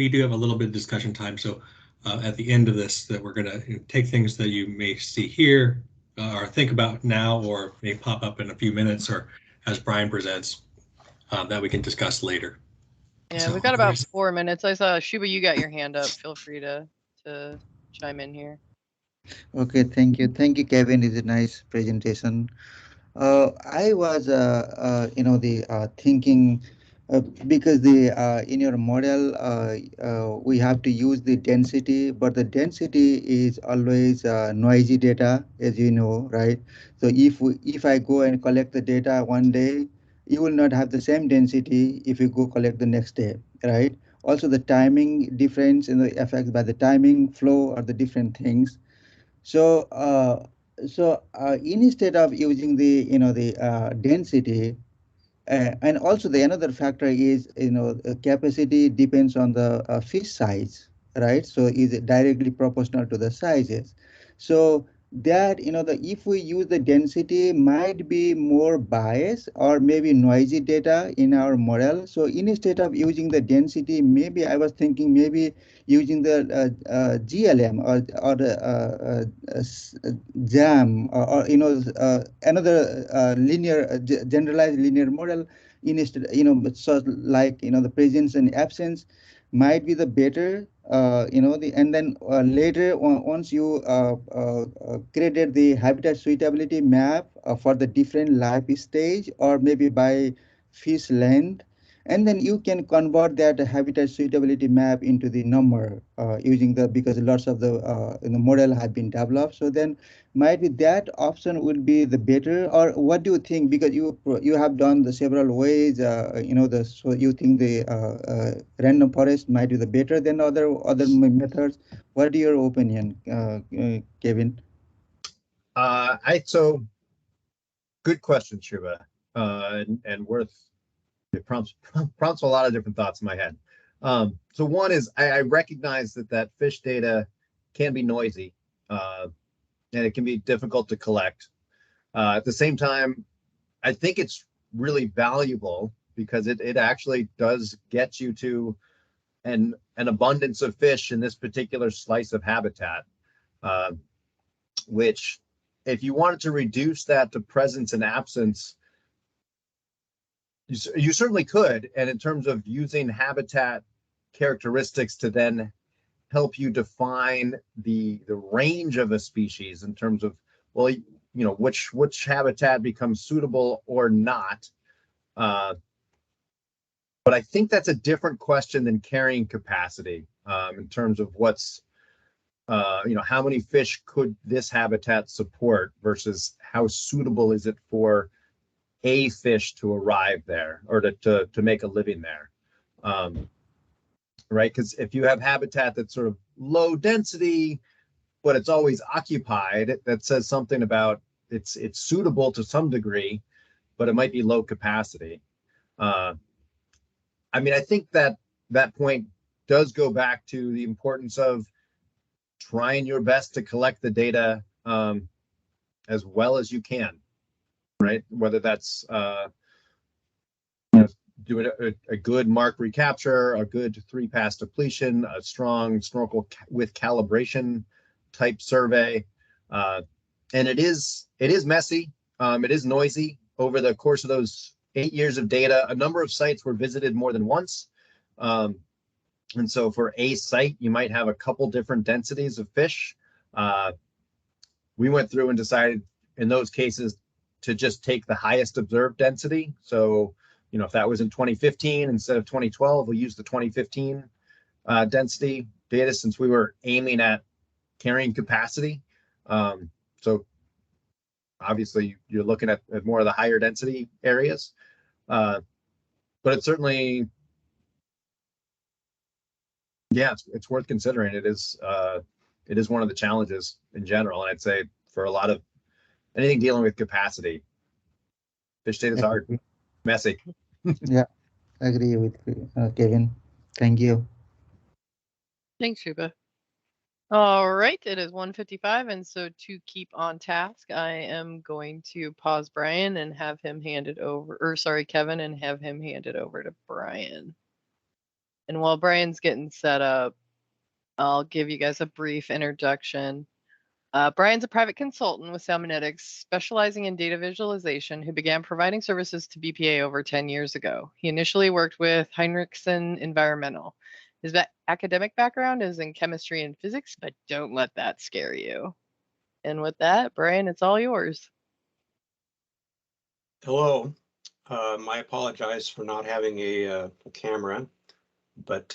do have a little bit of discussion time. So at the end of this, that we're going to take things that you may see here or think about now, or may pop up in a few minutes, or as Brian presents, that we can discuss later. Yeah, So, we've got about 4 minutes. I saw Shuba, you got your hand up. Feel free to chime in here. Okay, thank you, Kevin. It's a nice presentation. I was, thinking Because the in your model we have to use the density, but the density is always noisy data, as you know, right? So if I go and collect the data one day, you will not have the same density if you go collect the next day, right? Also the timing difference in the effects by the timing flow are the different things. So instead of using the the density, and also the another factor is capacity depends on the fish size, right? So is it directly proportional to the sizes? So that the if we use the density might be more biased or maybe noisy data in our model. So instead of using the density, maybe I was thinking maybe using the GLM or the JAM or another linear generalized linear model instead, so like the presence and absence might be the better, and then later once you created the habitat suitability map for the different life stage or maybe by fish length, and then you can convert that habitat suitability map into the number using the, because lots of the model have been developed. So then might be that option would be the better, or what do you think? Because you have done the several ways, so you think the random forest might be the better than other methods. What is your opinion, Kevin? So good question, Shiva, and worth, it prompts a lot of different thoughts in my head. So one is I recognize that fish data can be noisy, and it can be difficult to collect. At the same time, I think it's really valuable because it actually does get you to an abundance of fish in this particular slice of habitat, which if you wanted to reduce that to presence and absence, you certainly could. And in terms of using habitat characteristics to then help you define the range of a species in terms of, well, which habitat becomes suitable or not. But I think that's a different question than carrying capacity, in terms of what's, how many fish could this habitat support versus how suitable is it for a fish to arrive there or to make a living there. Right? Because if you have habitat that's sort of low density, but it's always occupied, that says something about it's suitable to some degree, but it might be low capacity. I mean, I think that point does go back to the importance of trying your best to collect the data as well as you can, right? Whether that's doing a good mark recapture, a good 3-pass depletion, a strong snorkel with calibration type survey. And it is messy. It is noisy. Over the course of those 8 years of data, a number of sites were visited more than once. And so for a site, you might have a couple different densities of fish. We went through and decided in those cases to just take the highest observed density. So, if that was in 2015 instead of 2012, we'll use the 2015 density data since we were aiming at carrying capacity. So obviously you're looking at more of the higher density areas. But it's certainly, it's worth considering. It is one of the challenges in general. And I'd say for a lot of anything dealing with capacity, fish data is hard, messy. Yeah, I agree with Kevin. Thank you. Thanks, Shuba. All right, it is 1:55, and so to keep on task, I am going to pause Brian and have him hand it over, or sorry, Kevin, and have him hand it over to Brian. And while Brian's getting set up, I'll give you guys a brief introduction. Brian's a private consultant with Salmonetics, specializing in data visualization, who began providing services to BPA over 10 years ago. He initially worked with Heinrichsen Environmental. His academic background is in chemistry and physics, but don't let that scare you. And with that, Brian, it's all yours. Hello. I apologize for not having a camera, but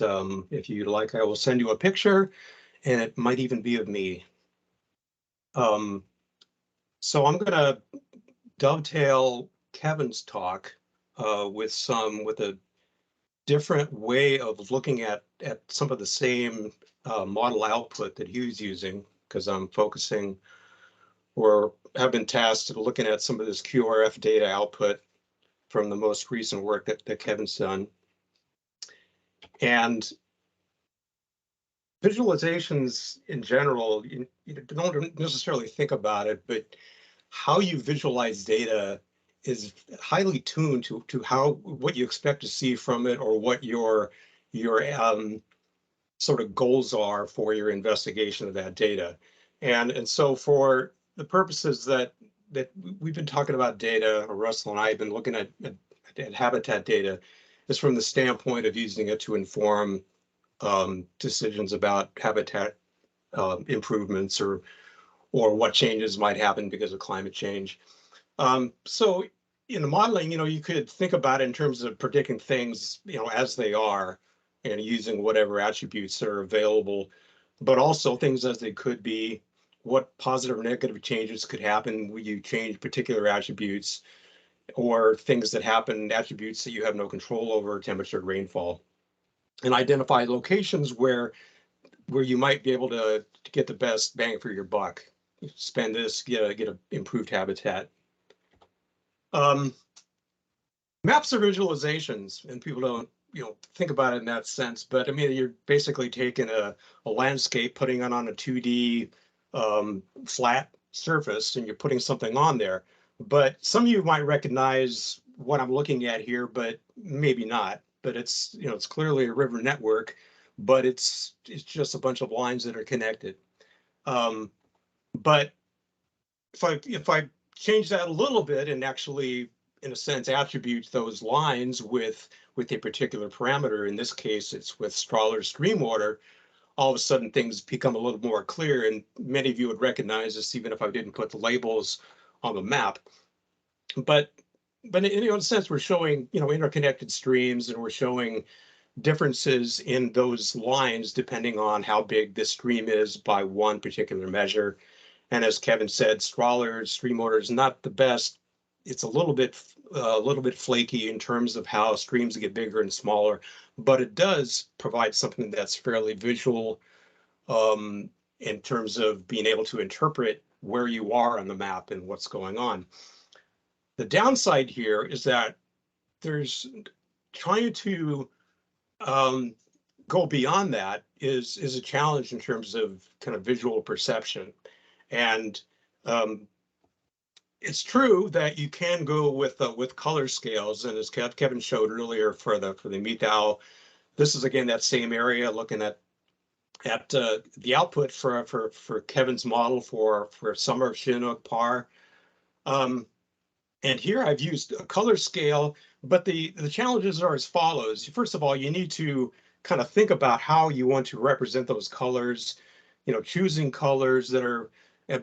if you'd like, I will send you a picture, and it might even be of me. So I'm going to dovetail Kevin's talk with a different way of looking at some of the same model output that he was using, because I'm focusing or have been tasked with looking at some of this QRF data output from the most recent work that Kevin's done. And visualizations in general, you don't necessarily think about it, but how you visualize data is highly tuned to what you expect to see from it, or what your sort of goals are for your investigation of that data. And so for the purposes that we've been talking about data, or Russell and I have been looking at habitat data, is from the standpoint of using it to inform decisions about habitat improvements, or what changes might happen because of climate change. So in the modeling, you could think about it in terms of predicting things, as they are, and using whatever attributes are available, but also things as they could be, what positive or negative changes could happen when you change particular attributes, or things that happen, attributes that you have no control over, temperature, rainfall, and identify locations where you might be able to get the best bang for your buck. Spend this, get a improved habitat. Maps are visualizations, and people don't think about it in that sense, but I mean, you're basically taking a landscape, putting it on a 2D flat surface, and you're putting something on there. But some of you might recognize what I'm looking at here, but maybe not. But it's it's clearly a river network, but it's just a bunch of lines that are connected. But if I change that a little bit and actually, in a sense, attribute those lines with a particular parameter, in this case, it's with Strahler stream water, all of a sudden things become a little more clear. And many of you would recognize this, even if I didn't put the labels on the map. But in a sense, we're showing, interconnected streams, and we're showing differences in those lines depending on how big this stream is by one particular measure. And as Kevin said, Strahler stream water is not the best. It's a little bit flaky in terms of how streams get bigger and smaller, but it does provide something that's fairly visual in terms of being able to interpret where you are on the map and what's going on. The downside here is that there's trying to go beyond that is a challenge in terms of kind of visual perception. And it's true that you can go with color scales, and as Kevin showed earlier for the Methal, this is again that same area, looking at the output for Kevin's model for Summer, Chinook, Par. And here I've used a color scale, but the challenges are as follows. First of all, you need to kind of think about how you want to represent those colors, choosing colors that are,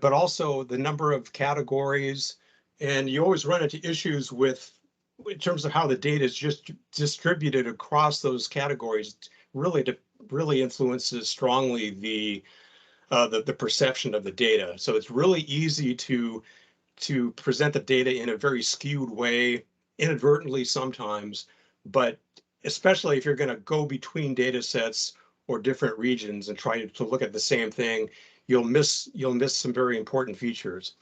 but also the number of categories. And you always run into issues in terms of how the data is just distributed across those categories, really influences strongly the perception of the data. So it's really easy to present the data in a very skewed way, inadvertently sometimes, but especially if you're going to go between data sets or different regions and try to look at the same thing, you'll miss some very important features.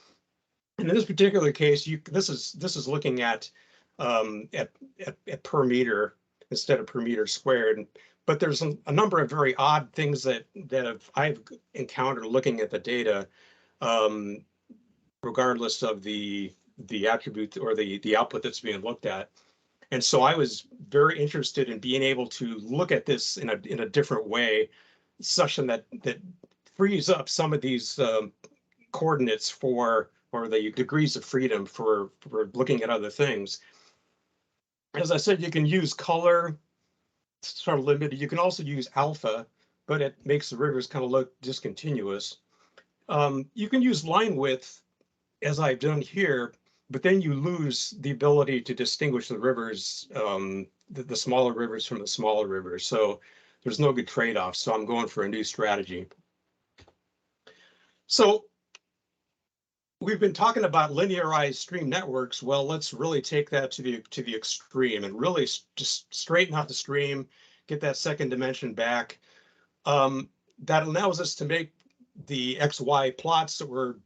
And in this particular case, this is looking at per meter instead of per meter squared. But there's a number of very odd things that I've encountered looking at the data, regardless of the attribute or the output that's being looked at. And so I was very interested in being able to look at this in a different way, such that frees up some of these coordinates or the degrees of freedom for looking at other things. As I said, you can use color, sort of limited. You can also use alpha, but it makes the rivers kind of look discontinuous. You can use line width, as I've done here, but then you lose the ability to distinguish the rivers, the smaller rivers from the smaller rivers. So there's no good trade-off. So I'm going for a new strategy. So we've been talking about linearized stream networks. Well, let's really take that to the extreme and really just straighten out the stream, get that second dimension back. That allows us to make the XY plots that we're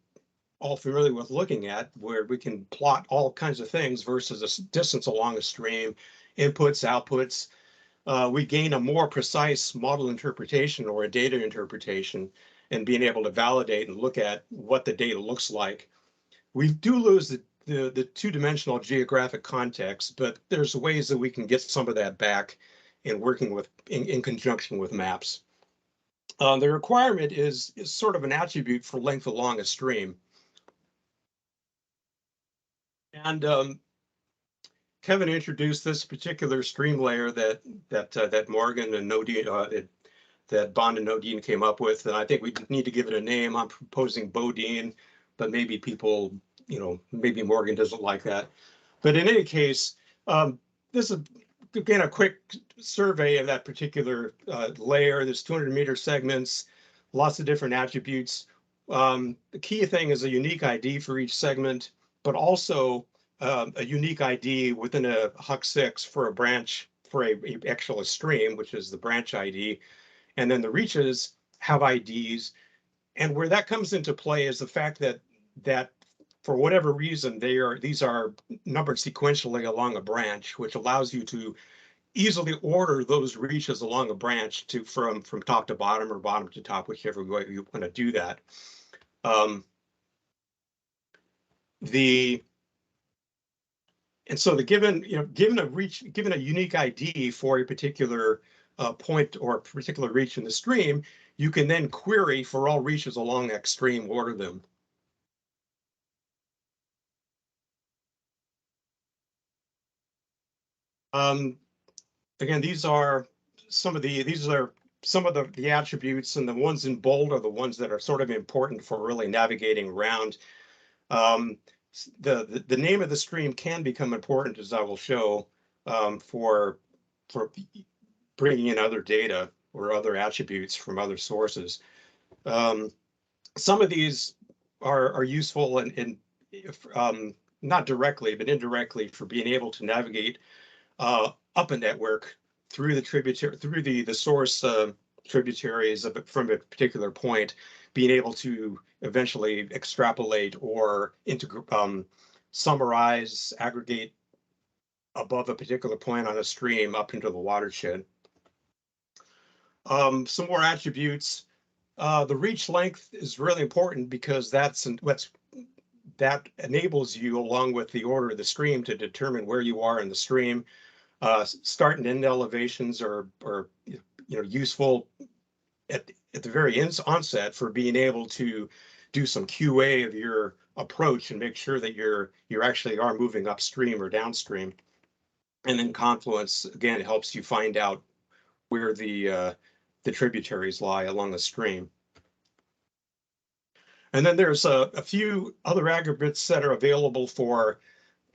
all familiar with looking at, where we can plot all kinds of things versus a distance along a stream, inputs, outputs. We gain a more precise model interpretation or a data interpretation, and being able to validate and look at what the data looks like. We do lose the two-dimensional geographic context, but there's ways that we can get some of that back in working with in conjunction with maps. The requirement is sort of an attribute for length along a stream. And Kevin introduced this particular stream layer that Morgan and Nodine, that Bond and Nodine came up with, and I think we need to give it a name. I'm proposing Bodine, but maybe people, maybe Morgan doesn't like that. But in any case, this is again a quick survey of that particular layer. There's 200-meter segments, lots of different attributes. The key thing is a unique ID for each segment, but also a unique ID within a HUC6 for a branch, for a actual stream, which is the branch ID. And then the reaches have IDs. And where that comes into play is the fact that for whatever reason, these are numbered sequentially along a branch, which allows you to easily order those reaches along a branch from top to bottom or bottom to top, whichever way you want to do that. And so given a unique ID for a particular point or a particular reach in the stream, you can then query for all reaches along that stream, order them. Again, these are some of the attributes, and the ones in bold are the ones that are sort of important for really navigating around. The name of the stream can become important, as I will show, for bringing in other data or other attributes from other sources. Some of these are useful and not directly, but indirectly, for being able to navigate up a network through the source tributaries from a particular point, being able to eventually extrapolate or summarize, aggregate above a particular point on a stream up into the watershed. Some more attributes. The reach length is really important because that enables you, along with the order of the stream, to determine where you are in the stream. Start and end elevations are useful at the very onset for being able to do some QA of your approach and make sure that you actually are moving upstream or downstream. And then confluence, again, helps you find out where the tributaries lie along the stream. And then there's a few other aggregates that are available for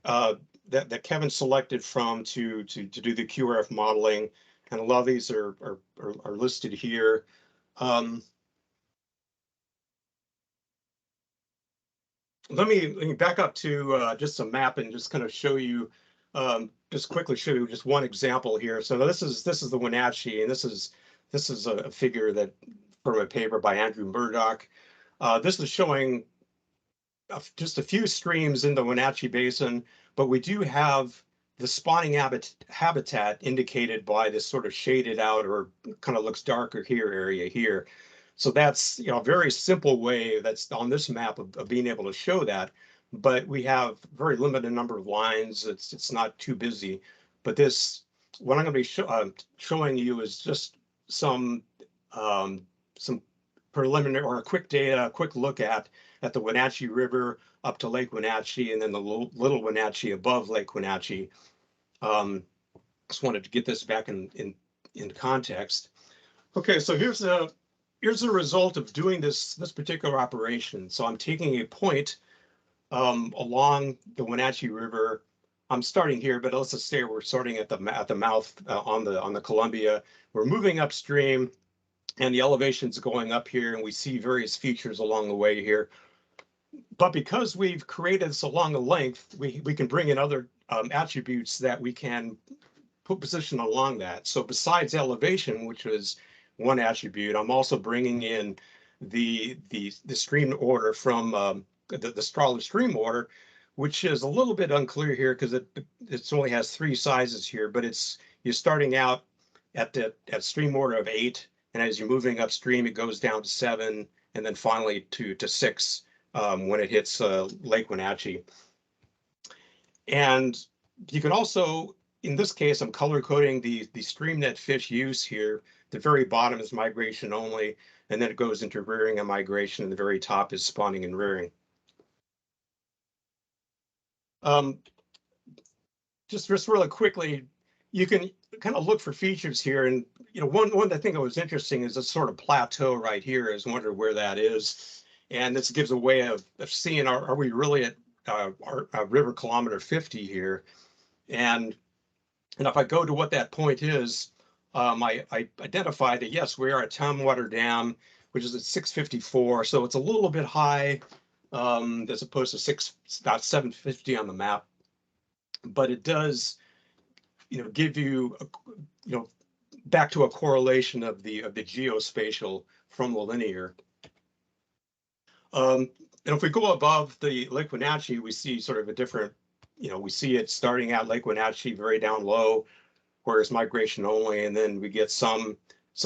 that Kevin selected from to do the QRF modeling, and a lot of these are listed here. Let me back up to just a map and just kind of show you, just quickly show you just one example here. So this is the Wenatchee, and this is a figure that from a paper by Andrew Murdoch. This is showing just a few streams in the Wenatchee Basin, but we do have the spawning habitat indicated by this sort of shaded out or kind of looks darker here area here. So that's a very simple way that's on this map of being able to show that, but we have very limited number of lines. It's not too busy, but what I'm going to be showing you is just some preliminary or a quick look at the Wenatchee River up to Lake Wenatchee, and then the Little Wenatchee above Lake Wenatchee. Just wanted to get this back in context. Okay, so here's the result of doing this particular operation. So I'm taking a point along the Wenatchee River. I'm starting here, but let's just say we're starting at the mouth on the Columbia. We're moving upstream, and the elevation's going up here, and we see various features along the way here. But because we've created this along the length, we can bring in other attributes that we can put position along that. So besides elevation, which was one attribute, I'm also bringing in the stream order from the Strahler stream order, which is a little bit unclear here because it only has 3 sizes here, but you're starting out at stream order of 8, and as you're moving upstream, it goes down to 7, and then finally to 6 when it hits Lake Wenatchee. And you can also, in this case, I'm color coding the StreamNet fish use here. The very bottom is migration only, and then it goes into rearing and migration, and the very top is spawning and rearing. Just really quickly, you can kind of look for features here, and one I think that was interesting is this sort of plateau right here. I was wondering where that is, and this gives a way of seeing are we really at our river kilometer 50 here, and if I go to what that point is, I identify that yes, we are at Tumwater Dam, which is at 654, so it's a little bit high as opposed to about 750 on the map, but it does, give you, back to a correlation of the geospatial from the linear. And if we go above the Lake Wenatchee, we see sort of a different, we see it starting at Lake Wenatchee very down low, where it's migration only, and then we get some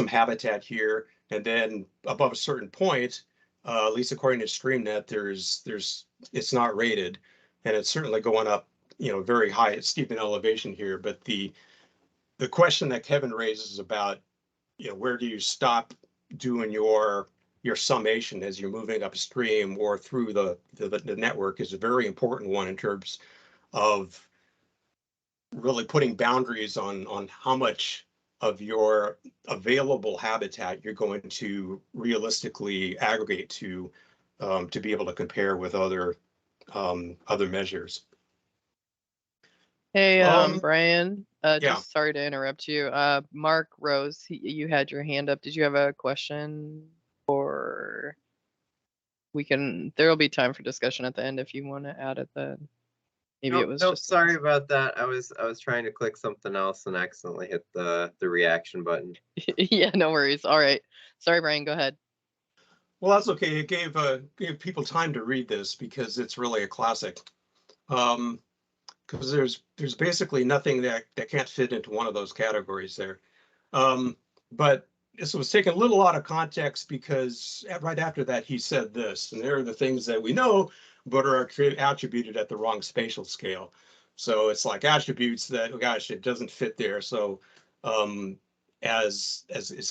habitat here, and then above a certain point, at least according to StreamNet, it's not rated, and it's certainly going up, very high, it's steep in elevation here. But the question that Kevin raises about, where do you stop doing your summation as you're moving upstream or through the network is a very important one in terms of really putting boundaries on how much of your available habitat you're going to realistically aggregate to be able to compare with other measures. Hey, Brian, yeah. Just sorry to interrupt you. Mark Rose, you had your hand up. Did you have a question? Or there'll be time for discussion at the end if you want to add it then. Maybe it was nope, just sorry about that. I was trying to click something else and accidentally hit the reaction button. Yeah, no worries. All right. Sorry, Brian, go ahead. Well, that's okay. It gave people time to read this because it's really a classic. Because there's basically nothing that can't fit into one of those categories there. But this was taken a little out of context because right after that he said this, and there are the things that we know but are attributed at the wrong spatial scale. So it's like attributes that, oh gosh, it doesn't fit there. So as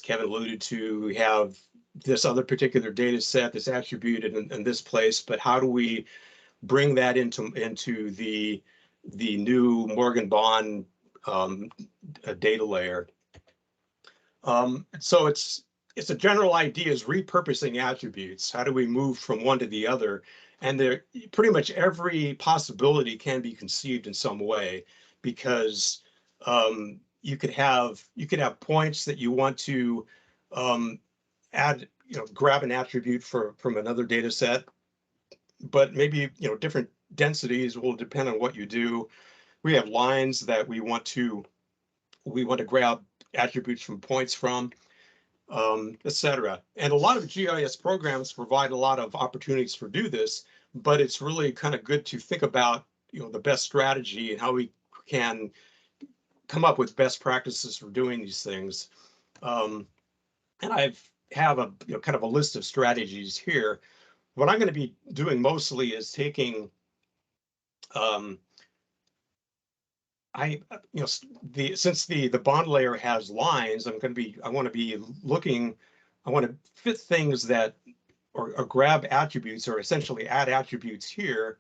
Kevin alluded to, we have this other particular data set that's attributed in this place, but how do we bring that into the new Morgan-Bond data layer? So it's a general idea is repurposing attributes. How do we move from one to the other? And there pretty much every possibility can be conceived in some way, because you could have points that you want to add, grab an attribute from another data set, but maybe different densities will depend on what you do. We have lines that we want to grab attributes from points from, etc. And a lot of GIS programs provide a lot of opportunities for do this, but it's really kind of good to think about the best strategy and how we can come up with best practices for doing these things. And I have a kind of a list of strategies here. What I'm going to be doing mostly is taking since the bond layer has lines, I want to fit things that or grab attributes or essentially add attributes here.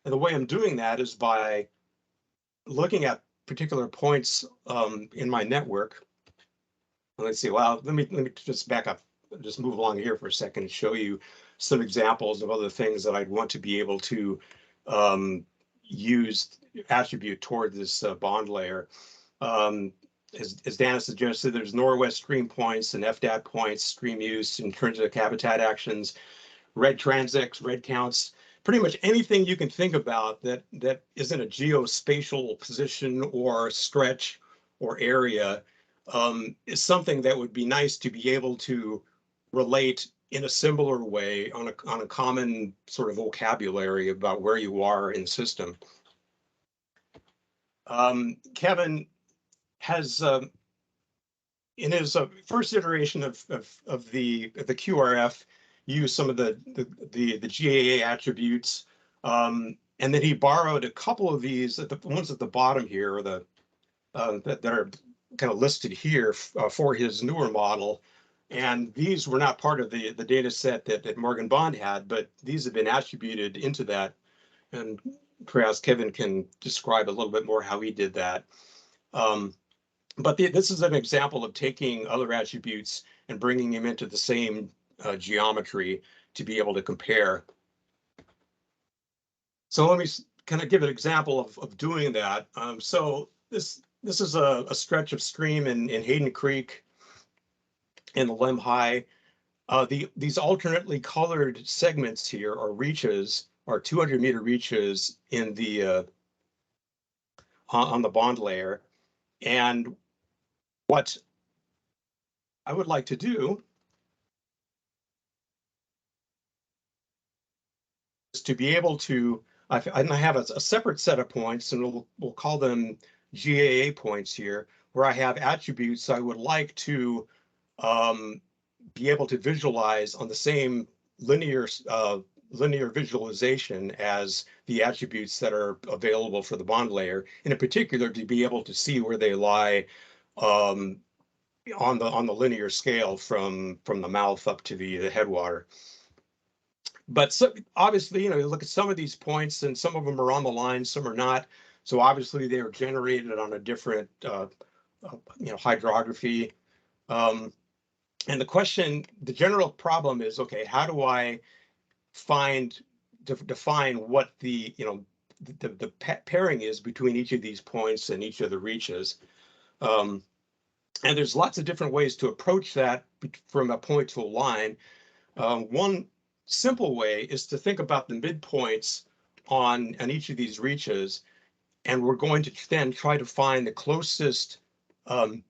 And the way I'm doing that is by looking at particular points in my network. Let's see. Well, let me just back up, just move along here for a second and show you some examples of other things that I'd want to be able to used attribute toward this bond layer. As Dana suggested, there's northwest stream points and FDAT points, stream use, intrinsic habitat actions, red transects, red counts, pretty much anything you can think about that isn't a geospatial position or stretch or area is something that would be nice to be able to relate in a similar way on a common sort of vocabulary about where you are in the system. Kevin has in his first iteration of the QRF used some of the GAA attributes, and then he borrowed a couple of these, the ones at the bottom here, or the that are kind of listed here for his newer model. And these were not part of the data set that Morgan Bond had, but these have been attributed into that. And perhaps Kevin can describe a little bit more how he did that. But this is an example of taking other attributes and bringing them into the same geometry to be able to compare. So let me kind of give an example of doing that. So this is a stretch of stream in Hayden Creek in the Lemhi. These alternately colored segments here are reaches, are 200-meter reaches in the on the bond layer. And what I would like to do is to be able to, I have a separate set of points, and we'll call them GAA points here, where I have attributes I would like to be able to visualize on the same linear visualization as the attributes that are available for the bond layer, and in particular to be able to see where they lie on the linear scale from the mouth up to the headwater. But so, obviously, you look at some of these points, and some of them are on the line, some are not. So obviously, they are generated on a different, hydrography. And the general problem is, okay, how do I define what the pairing is between each of these points and each of the reaches? And there's lots of different ways to approach that from a point to a line. One simple way is to think about the midpoints on each of these reaches, and we're going to then try to find the closest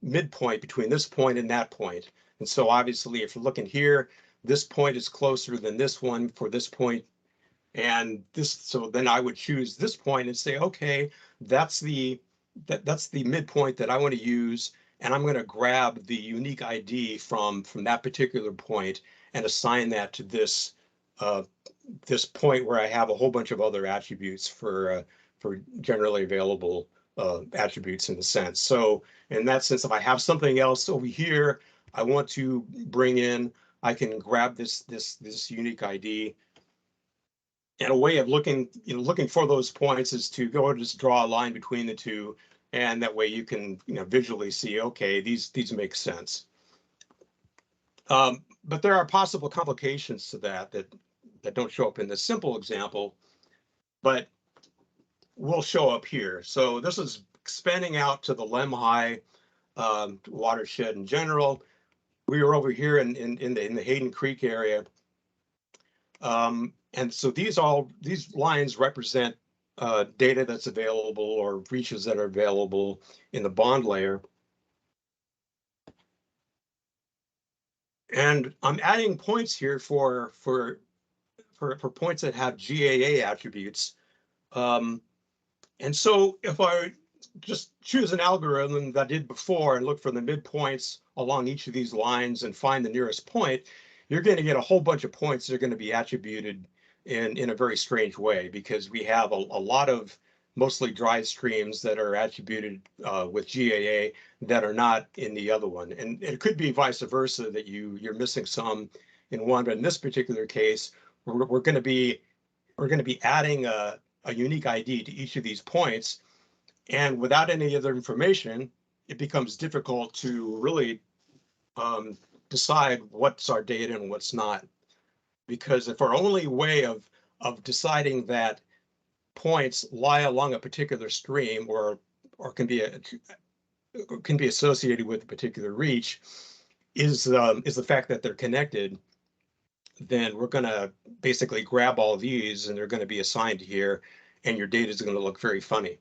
midpoint between this point and that point. And so obviously, if you're looking here, this point is closer than this one for this point, and this. So then I would choose this point and say, okay, that's the midpoint that I want to use, and I'm going to grab the unique ID from that particular point and assign that to this point where I have a whole bunch of other attributes for generally available attributes in the sense. So in that sense, if I have something else over here I want to bring in, I can grab this unique ID. And a way of looking for those points is to go and just draw a line between the two, and that way you can visually see, okay, these make sense. But there are possible complications to that don't show up in this simple example, but will show up here. So this is expanding out to the Lemhi watershed in general. We were over here in the Hayden Creek area. And so these lines represent data that's available or reaches that are available in the bond layer. And I'm adding points here for points that have GAA attributes. And so if I just choose an algorithm that I did before and look for the midpoints along each of these lines and find the nearest point, you're going to get a whole bunch of points that are going to be attributed in a very strange way, because we have a lot of mostly dry streams that are attributed with GAA that are not in the other one. And it could be vice versa, that you're missing some in one, but in this particular case, we're going to be adding a unique ID to each of these points. And without any other information, it becomes difficult to really decide what's our data and what's not. Because if our only way of deciding that points lie along a particular stream or can be associated with a particular reach is the fact that they're connected, then we're going to basically grab all these and they're going to be assigned here, and your data is going to look very funny.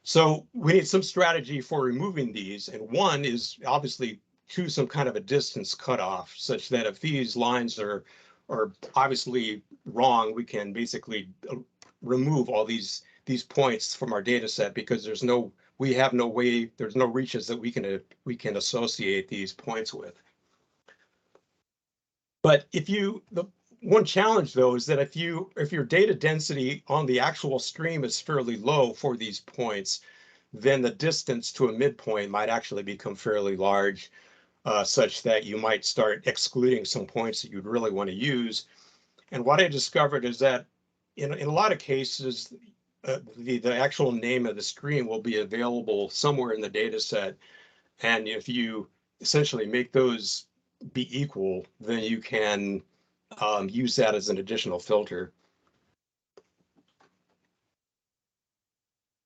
So we need some strategy for removing these, and one is obviously choose some kind of a distance cutoff such that if these lines are obviously wrong, we can basically remove all these points from our data set, because there's no reaches that we can associate these points with. But the one challenge though is that if your data density on the actual stream is fairly low for these points, then the distance to a midpoint might actually become fairly large, such that you might start excluding some points that you'd really want to use. And what I discovered is that in a lot of cases, the actual name of the stream will be available somewhere in the data set. And if you essentially make those be equal, then you can use that as an additional filter.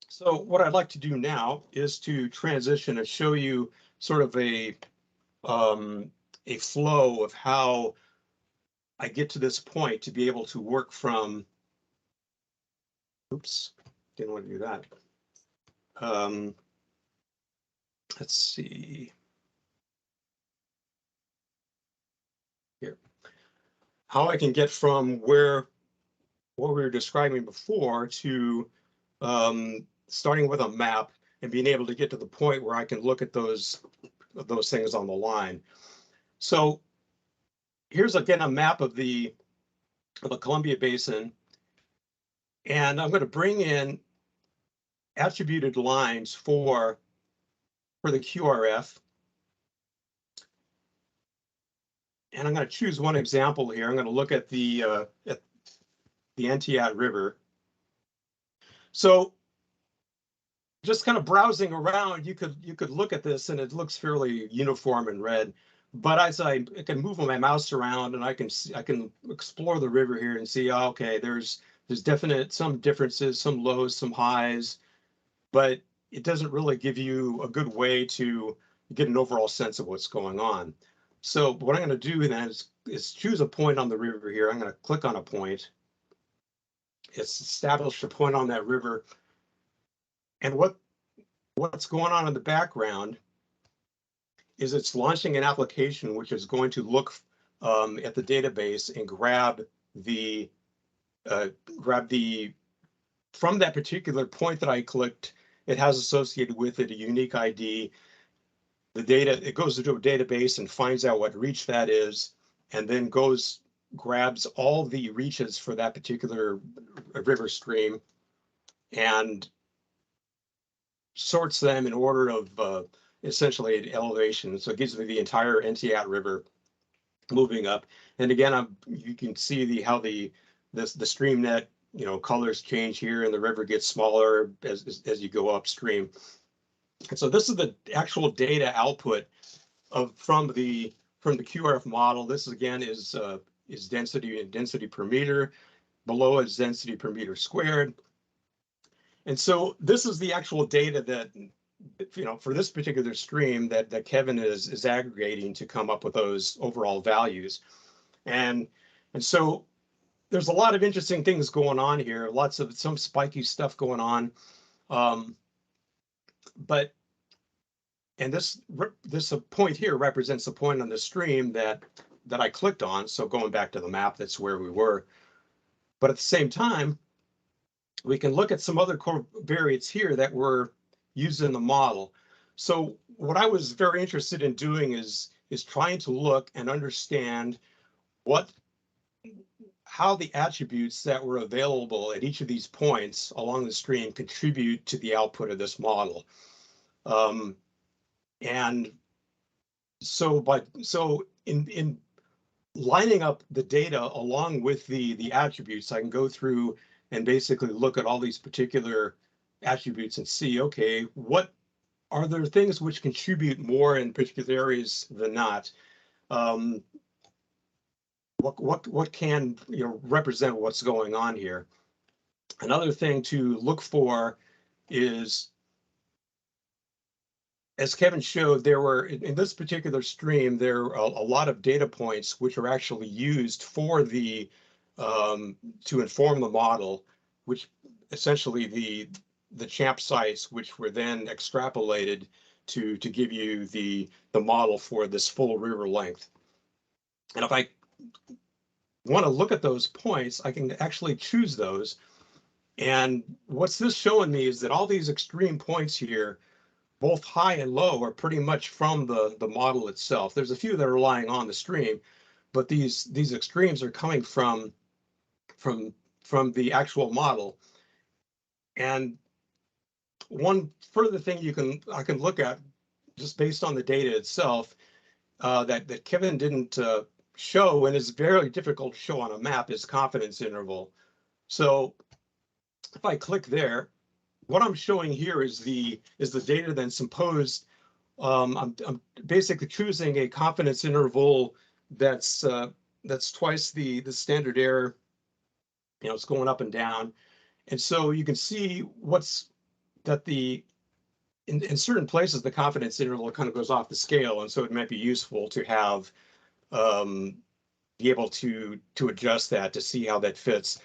So what I'd like to do now is to transition and show you sort of a flow of how I get to this point to be able to work from, oops, didn't want to do that. Let's see. Here. How I can get from what we were describing before to starting with a map and being able to get to the point where I can look at those things on the line. So here's again a map of the Columbia Basin, and I'm going to bring in attributed lines for the QRF. And I'm going to choose one example here. I'm going to look at the Entiat River. So just kind of browsing around, you could look at this and it looks fairly uniform and red. But as I can move my mouse around and I can explore the river here and see, oh, okay, there's definite some differences, some lows, some highs, but it doesn't really give you a good way to get an overall sense of what's going on. So what I'm going to do then is choose a point on the river here. I'm going to click on a point. It's established a point on that river. And what's going on in the background is it's launching an application which is going to look at the database and grab from that particular point that I clicked, it has associated with it a unique ID. The data, it goes into a database and finds out what reach that is, and then grabs all the reaches for that particular river stream and sorts them in order of essentially elevation. So it gives me the entire Entiat River moving up. And again, you can see how the stream net colors change here, and the river gets smaller as you go upstream. And so this is the actual data output from the QRF model. This again is density per meter. Below is density per meter squared. And so this is the actual data that for this particular stream that Kevin is aggregating to come up with those overall values. And so there's a lot of interesting things going on here, lots of some spiky stuff going on. And this point here represents the point on the stream that I clicked on. So going back to the map, that's where we were. But at the same time, we can look at some other covariates here that were used in the model. So what I was very interested in doing is trying to look and understand how the attributes that were available at each of these points along the stream contribute to the output of this model. And so in lining up the data along with the attributes, I can go through and basically look at all these particular attributes and see, okay, what are there things which contribute more in particular areas than not? What can represent what's going on here? Another thing to look for is, as Kevin showed, there were, in this particular stream, there are a lot of data points which are actually used for the, to inform the model, which essentially the CHAMP sites, which were then extrapolated to give you the model for this full river length. And if I want to look at those points, I can actually choose those. And what's this showing me is that all these extreme points here, both high and low, are pretty much from the model itself. There's a few that are relying on the stream, but these extremes are coming from the actual model. And one further thing I can look at, just based on the data itself, that Kevin didn't show, and is very difficult to show on a map, is confidence interval. So if I click there, what I'm showing here is the data that's imposed. I'm basically choosing a confidence interval that's twice the standard error. You know, it's going up and down, and so you can see that in certain places the confidence interval kind of goes off the scale, and so it might be useful to have be able to adjust that to see how that fits.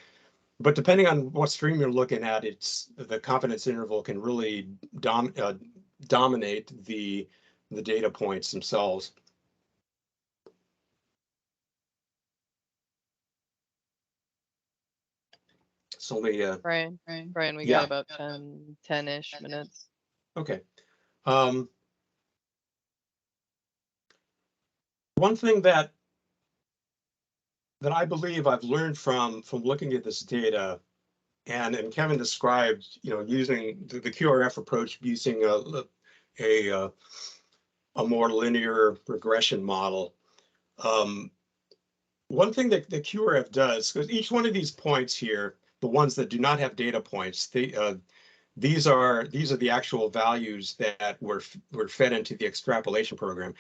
But depending on what stream you're looking at, the confidence interval can really dominate the data points themselves. It's only Brian, we yeah. got about 10-ish minutes. Okay. One thing that I believe I've learned from looking at this data, and Kevin described, you know, using the QRF approach, using a more linear regression model. One thing that the QRF does, because each one of these points here, the ones that do not have data points, these are the actual values that were fed into the extrapolation program.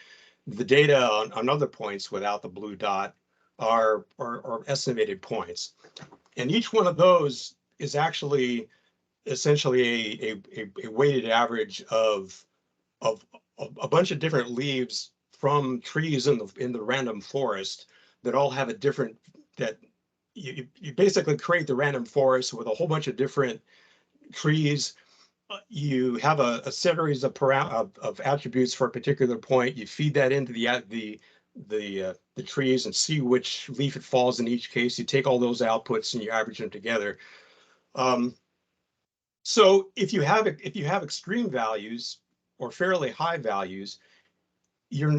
The data on other points without the blue dot are estimated points, and each one of those is actually essentially a weighted average of a bunch of different leaves from trees in the random forest that all have a different, that you basically create the random forest with a whole bunch of different trees. You have a series of attributes for a particular point. You feed that into the trees and see which leaf it falls in each case. You take all those outputs and you average them together. So if you have extreme values or fairly high values, you're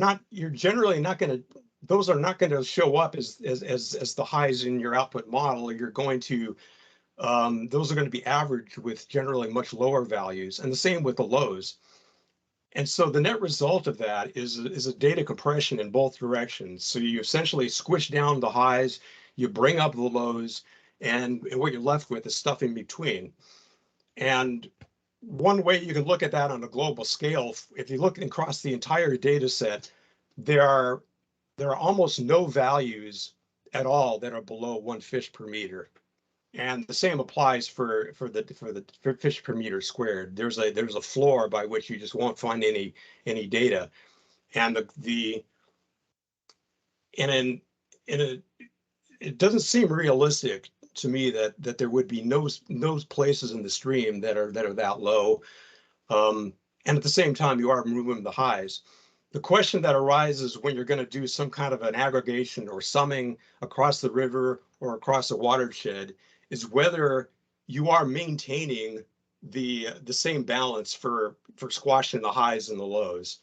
generally not going to, those are not going to show up as the highs in your output model. You're going to those are going to be averaged with generally much lower values, and the same with the lows. And so the net result of that is a data compression in both directions. So you essentially squish down the highs, you bring up the lows, and what you're left with is stuff in between. And one way you can look at that on a global scale, if you look across the entire data set, there are almost no values at all that are below 1 fish per meter. And the same applies for fish per meter squared. There's a floor by which you just won't find any data, and it doesn't seem realistic to me that there would be no places in the stream that are that low, and at the same time you are removing the highs. The question that arises when you're going to do some kind of an aggregation or summing across the river or across a watershed is whether you are maintaining the same balance for squashing the highs and the lows.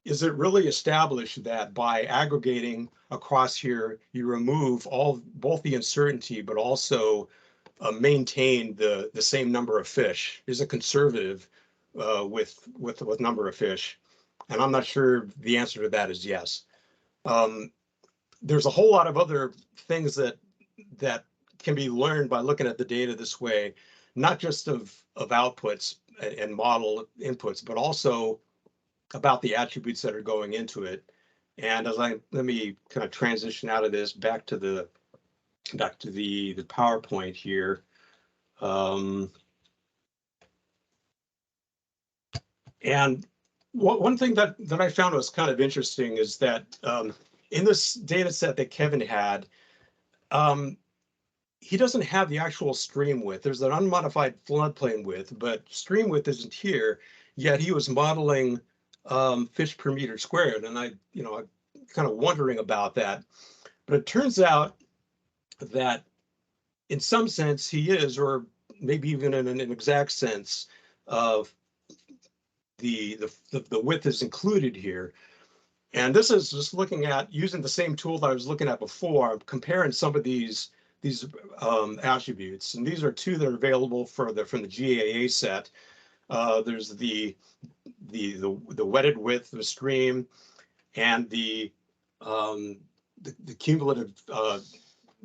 Is it really established that by aggregating across here, you remove both the uncertainty, but also maintain the same number of fish? Is it conservative with number of fish? And I'm not sure the answer to that is yes. There's a whole lot of other things that can be learned by looking at the data this way, not just of outputs and model inputs, but also about the attributes that are going into it. And let me kind of transition out of this back to the PowerPoint here. And one thing that I found was kind of interesting is that in this data set that Kevin had, he doesn't have the actual stream width. There's an unmodified floodplain width, but stream width isn't here. Yet he was modeling fish per meter squared, and I'm kind of wondering about that. But it turns out that in some sense he is, or maybe even in an exact sense, of the width is included here. And this is just looking at using the same tool that I was looking at before, comparing some of these attributes. And these are two that are available from the GAA set. There's the wetted width of a stream and the cumulative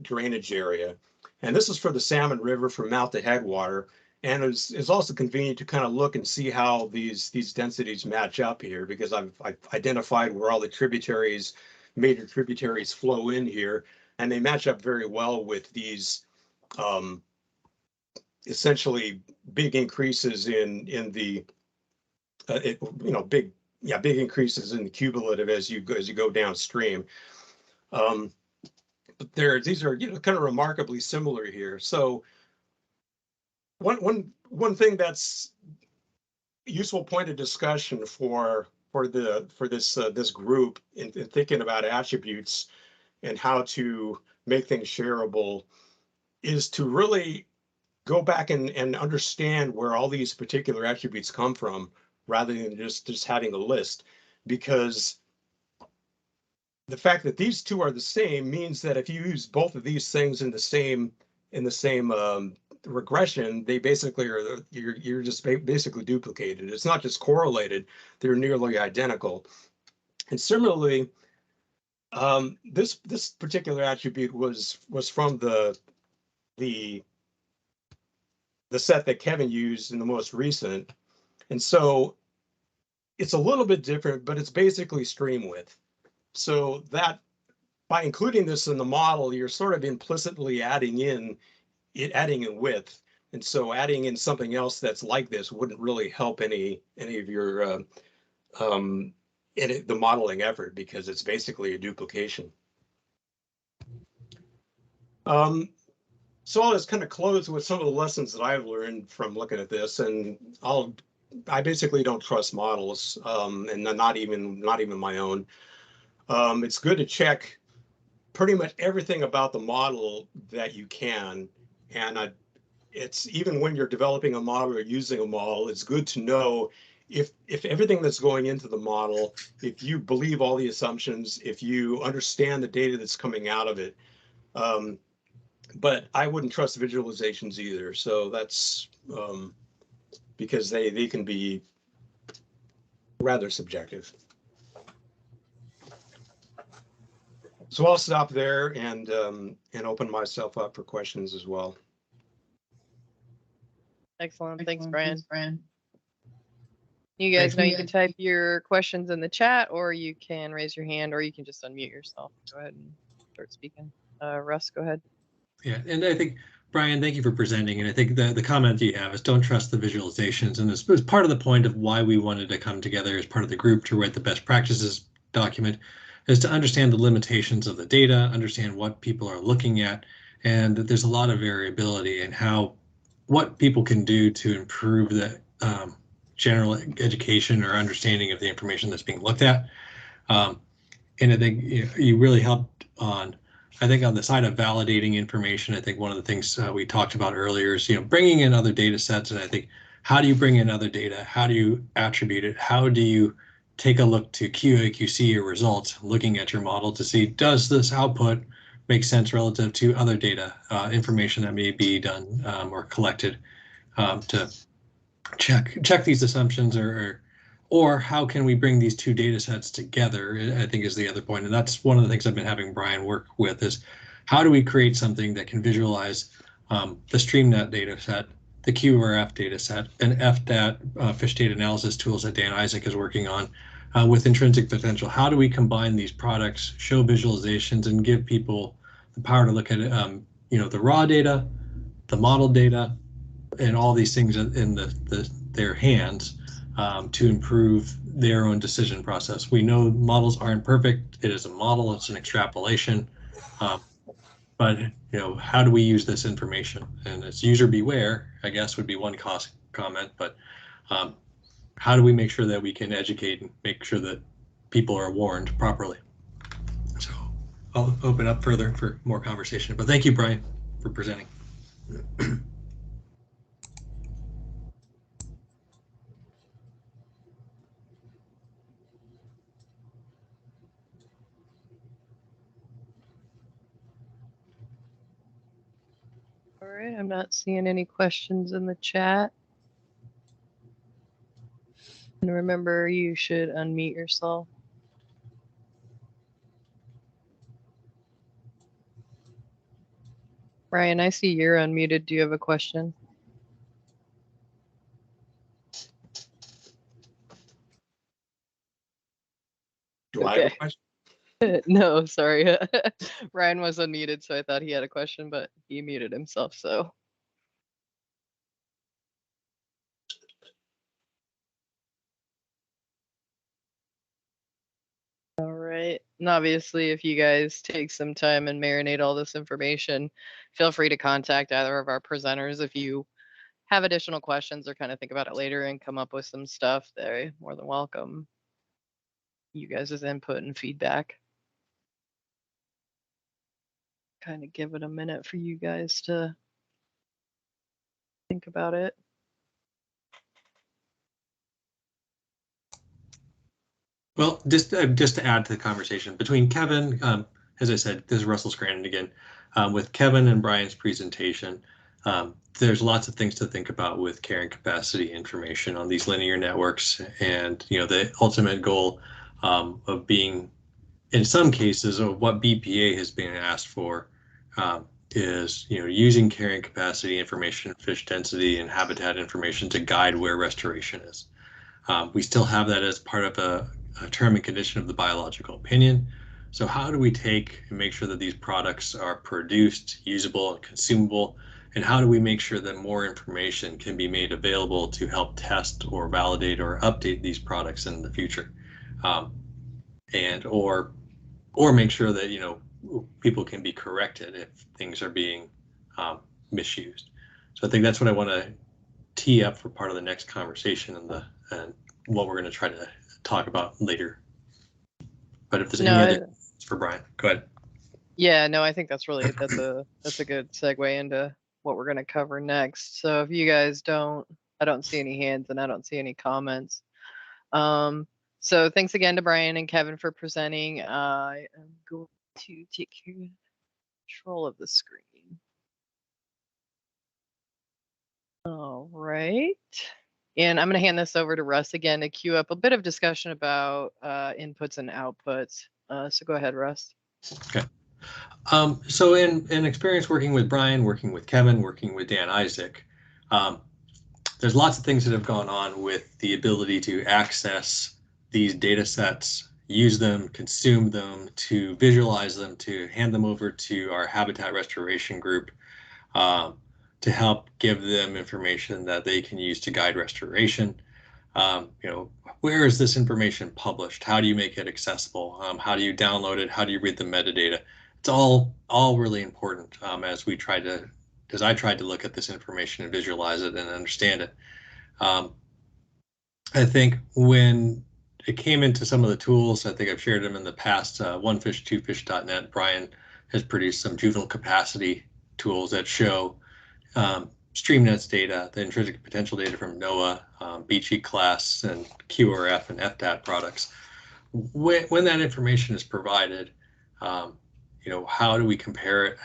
drainage area. And this is for the Salmon River from mouth to headwater. And it's also convenient to kind of look and see how these densities match up here, because I've identified where all the tributaries, major tributaries, flow in here, and they match up very well with these essentially big increases in the big increases in the cumulative as you go downstream. But these are kind of remarkably similar here. So one thing that's useful point of discussion for this group in thinking about attributes and how to make things shareable is to really go back and understand where all these particular attributes come from, rather than just having a list, because the fact that these two are the same means that if you use both of these things in the same regression, they basically are, you're just basically duplicated. It's not just correlated, they're nearly identical. And similarly, this particular attribute was from the set that Kevin used in the most recent. And so it's a little bit different, but it's basically stream width. So that by including this in the model, you're sort of implicitly adding in width. And so adding in something else that's like this wouldn't really help any of your the modeling effort, because it's basically a duplication. So I'll just kind of close with some of the lessons that I've learned from looking at this, and I basically don't trust models, and not even my own. It's good to check pretty much everything about the model that you can, and it's even when you're developing a model or using a model, it's good to know if everything that's going into the model, if you believe all the assumptions, if you understand the data that's coming out of it. But I wouldn't trust visualizations either. So that's because they can be rather subjective. So I'll stop there and open myself up for questions as well. Excellent. Thanks, Brian. You guys know you can type your questions in the chat, or you can raise your hand, or you can just unmute yourself. Go ahead and start speaking. Russ, go ahead. Yeah, and I think, Brian, thank you for presenting. And I think the comment you have is don't trust the visualizations. And this was part of the point of why we wanted to come together as part of the group to write the best practices document, is to understand the limitations of the data, understand what people are looking at, and that there's a lot of variability in what people can do to improve the general education or understanding of the information that's being looked at. And I think you really helped on, I think, on the side of validating information. I think one of the things we talked about earlier is, bringing in other data sets. And I think, how do you bring in other data? How do you attribute it? How do you take a look to QA/QC your results, looking at your model to see, does this output make sense relative to other data, information that may be done or collected, to check these assumptions, or how can we bring these two data sets together, I think, is the other point. And that's one of the things I've been having Brian work with, is how do we create something that can visualize the StreamNet data set, the QRF data set, and FDAT fish data analysis tools that Dan Isaac is working on with intrinsic potential. How do we combine these products, show visualizations, and give people the power to look at the raw data, the model data, and all these things in their hands to improve their own decision process. We know models aren't perfect. It is a model. It's an extrapolation. But how do we use this information? And it's user beware, I guess, would be one comment. But how do we make sure that we can educate and make sure that people are warned properly? So I'll open up further for more conversation. But thank you, Brian, for presenting. All right, I'm not seeing any questions in the chat. And remember, you should unmute yourself. Brian, I see you're unmuted. Do you have a question? Do I have a question? No, sorry. Ryan was unmuted, so I thought he had a question, but he muted himself, so. All right. And obviously, if you guys take some time and marinate all this information, feel free to contact either of our presenters if you have additional questions or kind of think about it later and come up with some stuff. They're more than welcome you guys' input and feedback. Kind of give it a minute for you guys to think about it. Well, just to add to the conversation between Kevin, as I said, this is Russell Scranton again, with Kevin and Brian's presentation. There's lots of things to think about with carrying capacity information on these linear networks, and the ultimate goal of being, in some cases, of what BPA has been asked for is using carrying capacity information, fish density, and habitat information to guide where restoration is. We still have that as part of a term and condition of the biological opinion. So how do we take and make sure that these products are produced, usable, and consumable? And how do we make sure that more information can be made available to help test or validate or update these products in the future? And or make sure that people can be corrected if things are being misused. So I think that's what I want to tee up for part of the next conversation and what we're going to try to talk about later. But if there's any other questions for Brian, go ahead. Yeah, no, I think that's a good segue into what we're going to cover next. So if you guys I don't see any hands and I don't see any comments. So thanks again to Brian and Kevin for presenting. I am going to take control of the screen. All right. And I'm going to hand this over to Russ again to queue up a bit of discussion about inputs and outputs. So go ahead, Russ. Okay. So in experience working with Brian, working with Kevin, working with Dan Isaac, there's lots of things that have gone on with the ability to access these data sets, use them, consume them, to visualize them, to hand them over to our habitat restoration group, to help give them information that they can use to guide restoration. Where is this information published? How do you make it accessible? How do you download it? How do you read the metadata? It's all really important as I tried to look at this information and visualize it and understand it. I think when it came into some of the tools, I think I've shared them in the past, onefish2fish.net, Brian has produced some juvenile capacity tools that show StreamNet's data, the intrinsic potential data from NOAA, Beachy class, and QRF and FDAT products. When that information is provided, how do we compare it?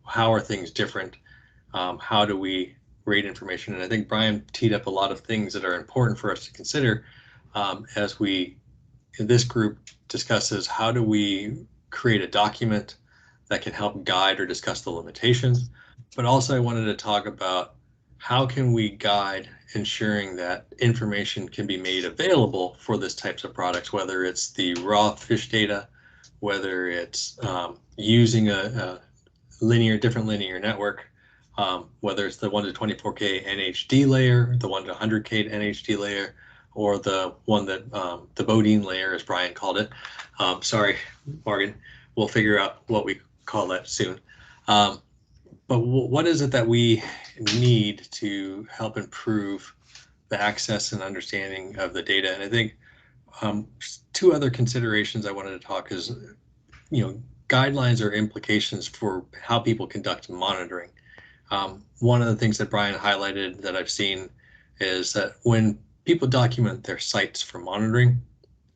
How are things different? How do we rate information? And I think Brian teed up a lot of things that are important for us to consider as this group discusses how do we create a document that can help guide or discuss the limitations. But also I wanted to talk about how can we guide ensuring that information can be made available for this types of products, whether it's the raw fish data, whether it's using a different linear network, whether it's the 1 to 24K NHD layer, the 1 to 100K NHD layer, or the one that the Bodine layer, as Brian called it. Sorry, Morgan, we'll figure out what we call that soon. But what is it that we need to help improve the access and understanding of the data? And I think two other considerations I wanted to talk is, guidelines or implications for how people conduct monitoring. One of the things that Brian highlighted that I've seen is that when people document their sites for monitoring,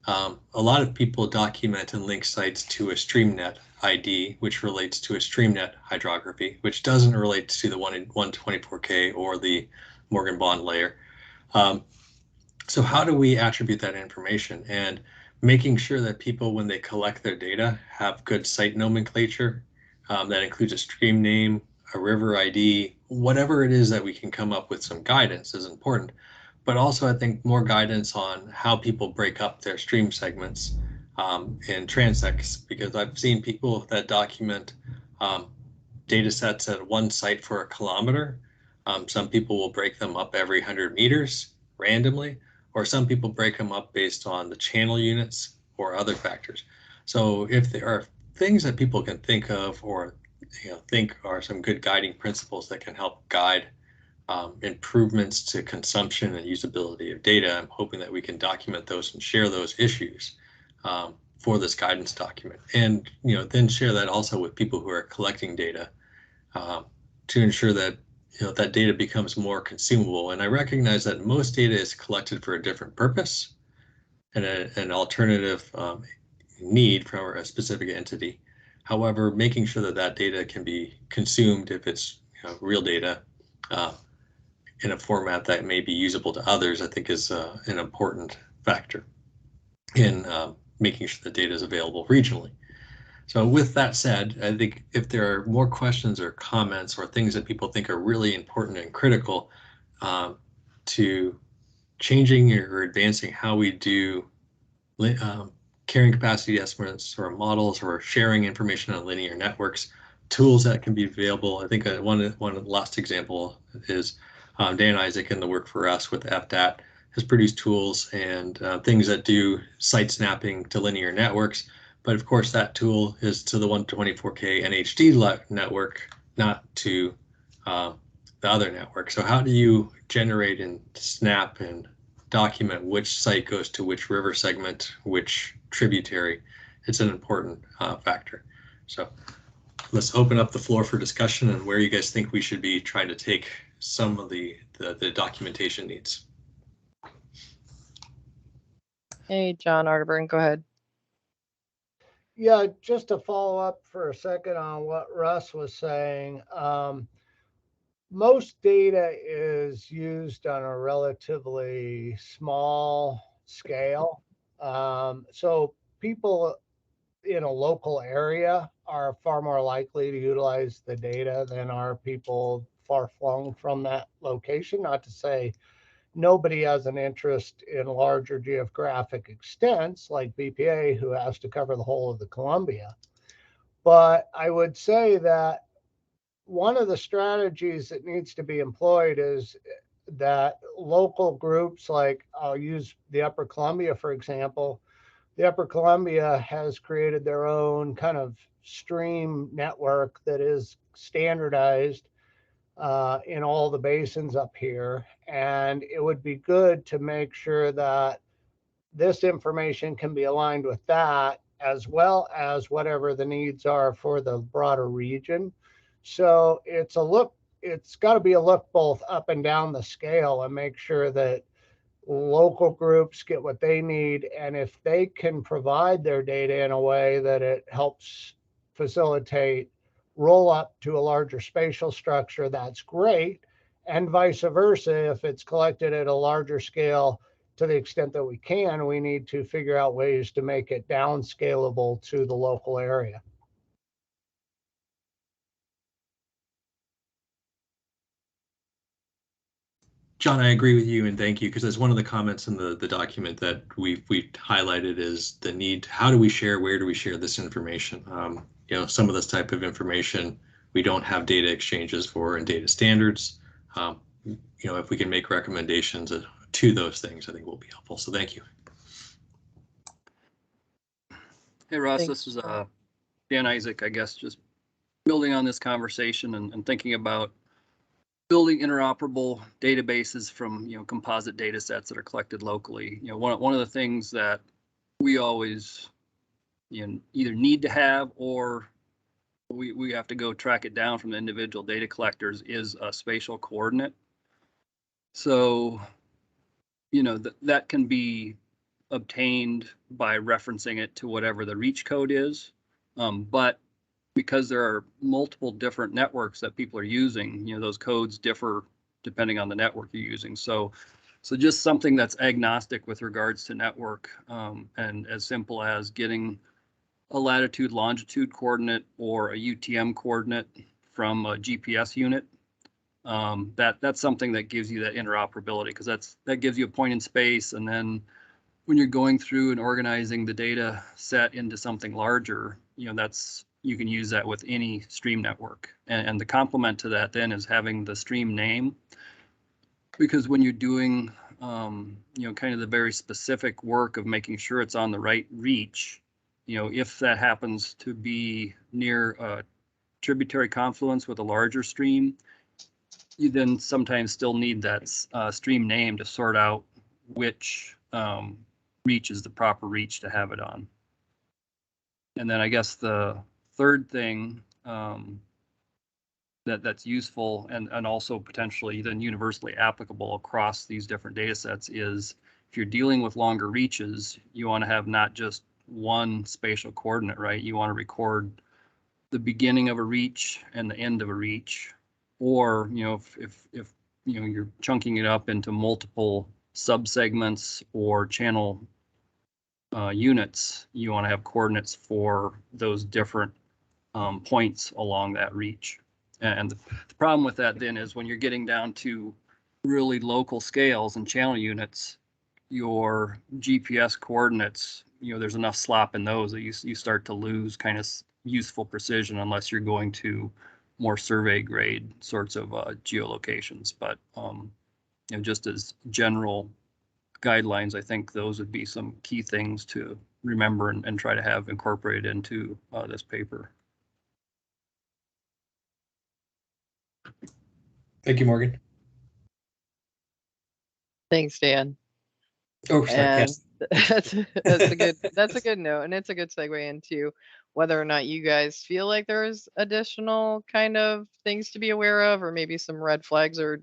a lot of people document and link sites to a StreamNet ID, which relates to a StreamNet hydrography, which doesn't relate to the 124K or the Morgan Bond layer. So how do we attribute that information? And making sure that people, when they collect their data, have good site nomenclature that includes a stream name, a river ID, whatever it is that we can come up with some guidance is important. But also, I think more guidance on how people break up their stream segments in transects, because I've seen people that document data sets at one site for a kilometer. Some people will break them up every 100 meters randomly, or some people break them up based on the channel units or other factors. So if there are things that people can think of or think are some good guiding principles that can help guide improvements to consumption and usability of data, I'm hoping that we can document those and share those issues for this guidance document, and then share that also with people who are collecting data to ensure that that data becomes more consumable. And I recognize that most data is collected for a different purpose and an alternative need for a specific entity. However, making sure that that data can be consumed, if it's real data, in a format that may be usable to others, I think is an important factor in making sure the data is available regionally. So with that said, I think if there are more questions or comments or things that people think are really important and critical to changing or advancing how we do carrying capacity estimates or models or sharing information on linear networks, tools that can be available. I think one last example is Dan Isaac and the work for us with FDAT has produced tools and things that do site snapping to linear networks. But of course, that tool is to the 124K NHD network, not to the other network. So how do you generate and snap and document which site goes to which river segment, which tributary? It's an important factor. So let's open up the floor for discussion and where you guys think we should be trying to take some of the documentation needs. Hey, John Arterburn, go ahead. Yeah, just to follow up for a second on what Russ was saying, most data is used on a relatively small scale. So people in a local area are far more likely to utilize the data than are people far flung from that location. Not to say nobody has an interest in larger geographic extents like BPA, who has to cover the whole of the Columbia. But I would say that one of the strategies that needs to be employed is that local groups, like I'll use the Upper Columbia, for example. The Upper Columbia has created their own kind of stream network that is standardized in all the basins up here. And it would be good to make sure that this information can be aligned with that, as well as whatever the needs are for the broader region. So it's got to be a look both up and down the scale and make sure that local groups get what they need. And if they can provide their data in a way that it helps facilitate roll up to a larger spatial structure, that's great. And vice versa, if it's collected at a larger scale, to the extent that we can, we need to figure out ways to make it downscalable to the local area. John, I agree with you and thank you, because that's one of the comments in the document that we've highlighted is the need. How do we share? Where do we share this information? Some of this type of information we don't have data exchanges for and data standards. If we can make recommendations to those things, I think will be helpful. So thank you. Hey, Ross, this is Dan Isaac, I guess, just building on this conversation and thinking about building interoperable databases from, composite data sets that are collected locally. One of the things that we always either need to have or we have to go track it down from the individual data collectors is a spatial coordinate. So, that can be obtained by referencing it to whatever the reach code is. But because there are multiple different networks that people are using, those codes differ depending on the network you're using. So just something that's agnostic with regards to network, and as simple as getting a latitude longitude coordinate or a UTM coordinate from a GPS unit. That's something that gives you that interoperability, because that gives you a point in space, and then when you're going through and organizing the data set into something larger, you can use that with any stream network. And the complement to that then is having the stream name, because when you're doing kind of the very specific work of making sure it's on the right reach, if that happens to be near a tributary confluence with a larger stream, you then sometimes still need that stream name to sort out which reach is the proper reach to have it on. And then I guess the third thing that's useful and also potentially then universally applicable across these different data sets is, if you're dealing with longer reaches, you want to have not just one spatial coordinate, right? You want to record the beginning of a reach and the end of a reach. Or, if you're chunking it up into multiple subsegments or channel units, you want to have coordinates for those different points along that reach. And the problem with that then is when you're getting down to really local scales and channel units, your GPS coordinates, there's enough slop in those that you start to lose kind of useful precision unless you're going to more survey grade sorts of geolocations. But just as general guidelines, I think those would be some key things to remember and try to have incorporated into this paper. Thank you, Morgan. Thanks, Dan. Oh, sorry. And Yes. that's a good note, and it's a good segue into whether or not you guys feel like there's additional kind of things to be aware of, or maybe some red flags or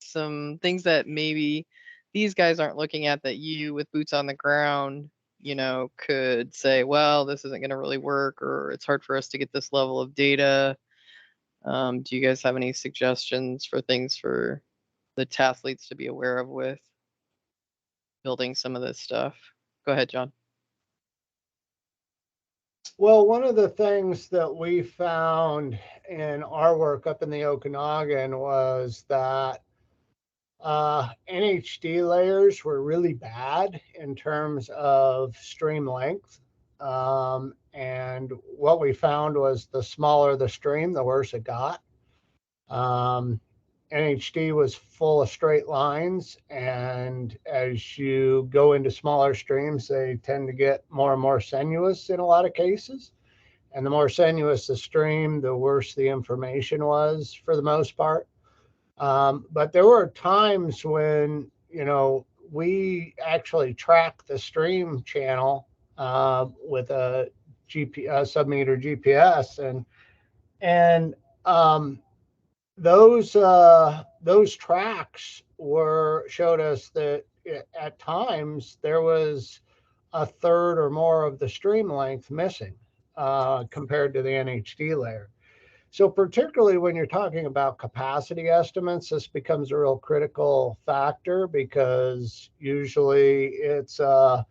some things that maybe these guys aren't looking at that you, with boots on the ground, could say, well, this isn't going to really work, or it's hard for us to get this level of data. Do you guys have any suggestions for things for the tathletes to be aware of with building some of this stuff? Go ahead, John. Well, one of the things that we found in our work up in the Okanagan was that NHD layers were really bad in terms of stream length. And what we found was the smaller the stream, the worse it got. NHD was full of straight lines, and as you go into smaller streams, they tend to get more and more sinuous in a lot of cases. And the more sinuous the stream, the worse the information was for the most part. But there were times when, we actually tracked the stream channel with a sub-meter GPS, and those tracks showed us that at times there was a third or more of the stream length missing compared to the NHD layer. So particularly when you're talking about capacity estimates, this becomes a real critical factor, because usually it's a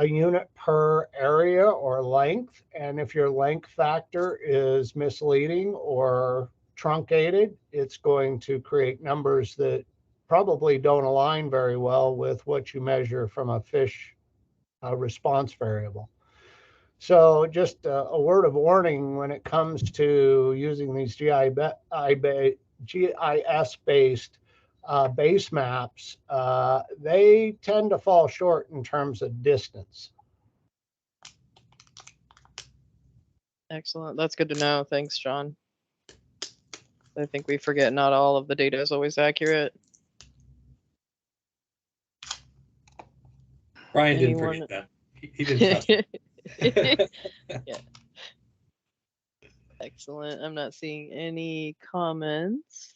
unit per area or length. And if your length factor is misleading or truncated, it's going to create numbers that probably don't align very well with what you measure from a fish response variable. So just a word of warning when it comes to using these GIS-based base maps, they tend to fall short in terms of distance. Excellent. That's good to know. Thanks, John. I think we forget not all of the data is always accurate. Brian didn't Anyone? forget that. He didn't trust it. Yeah. Excellent. I'm not seeing any comments.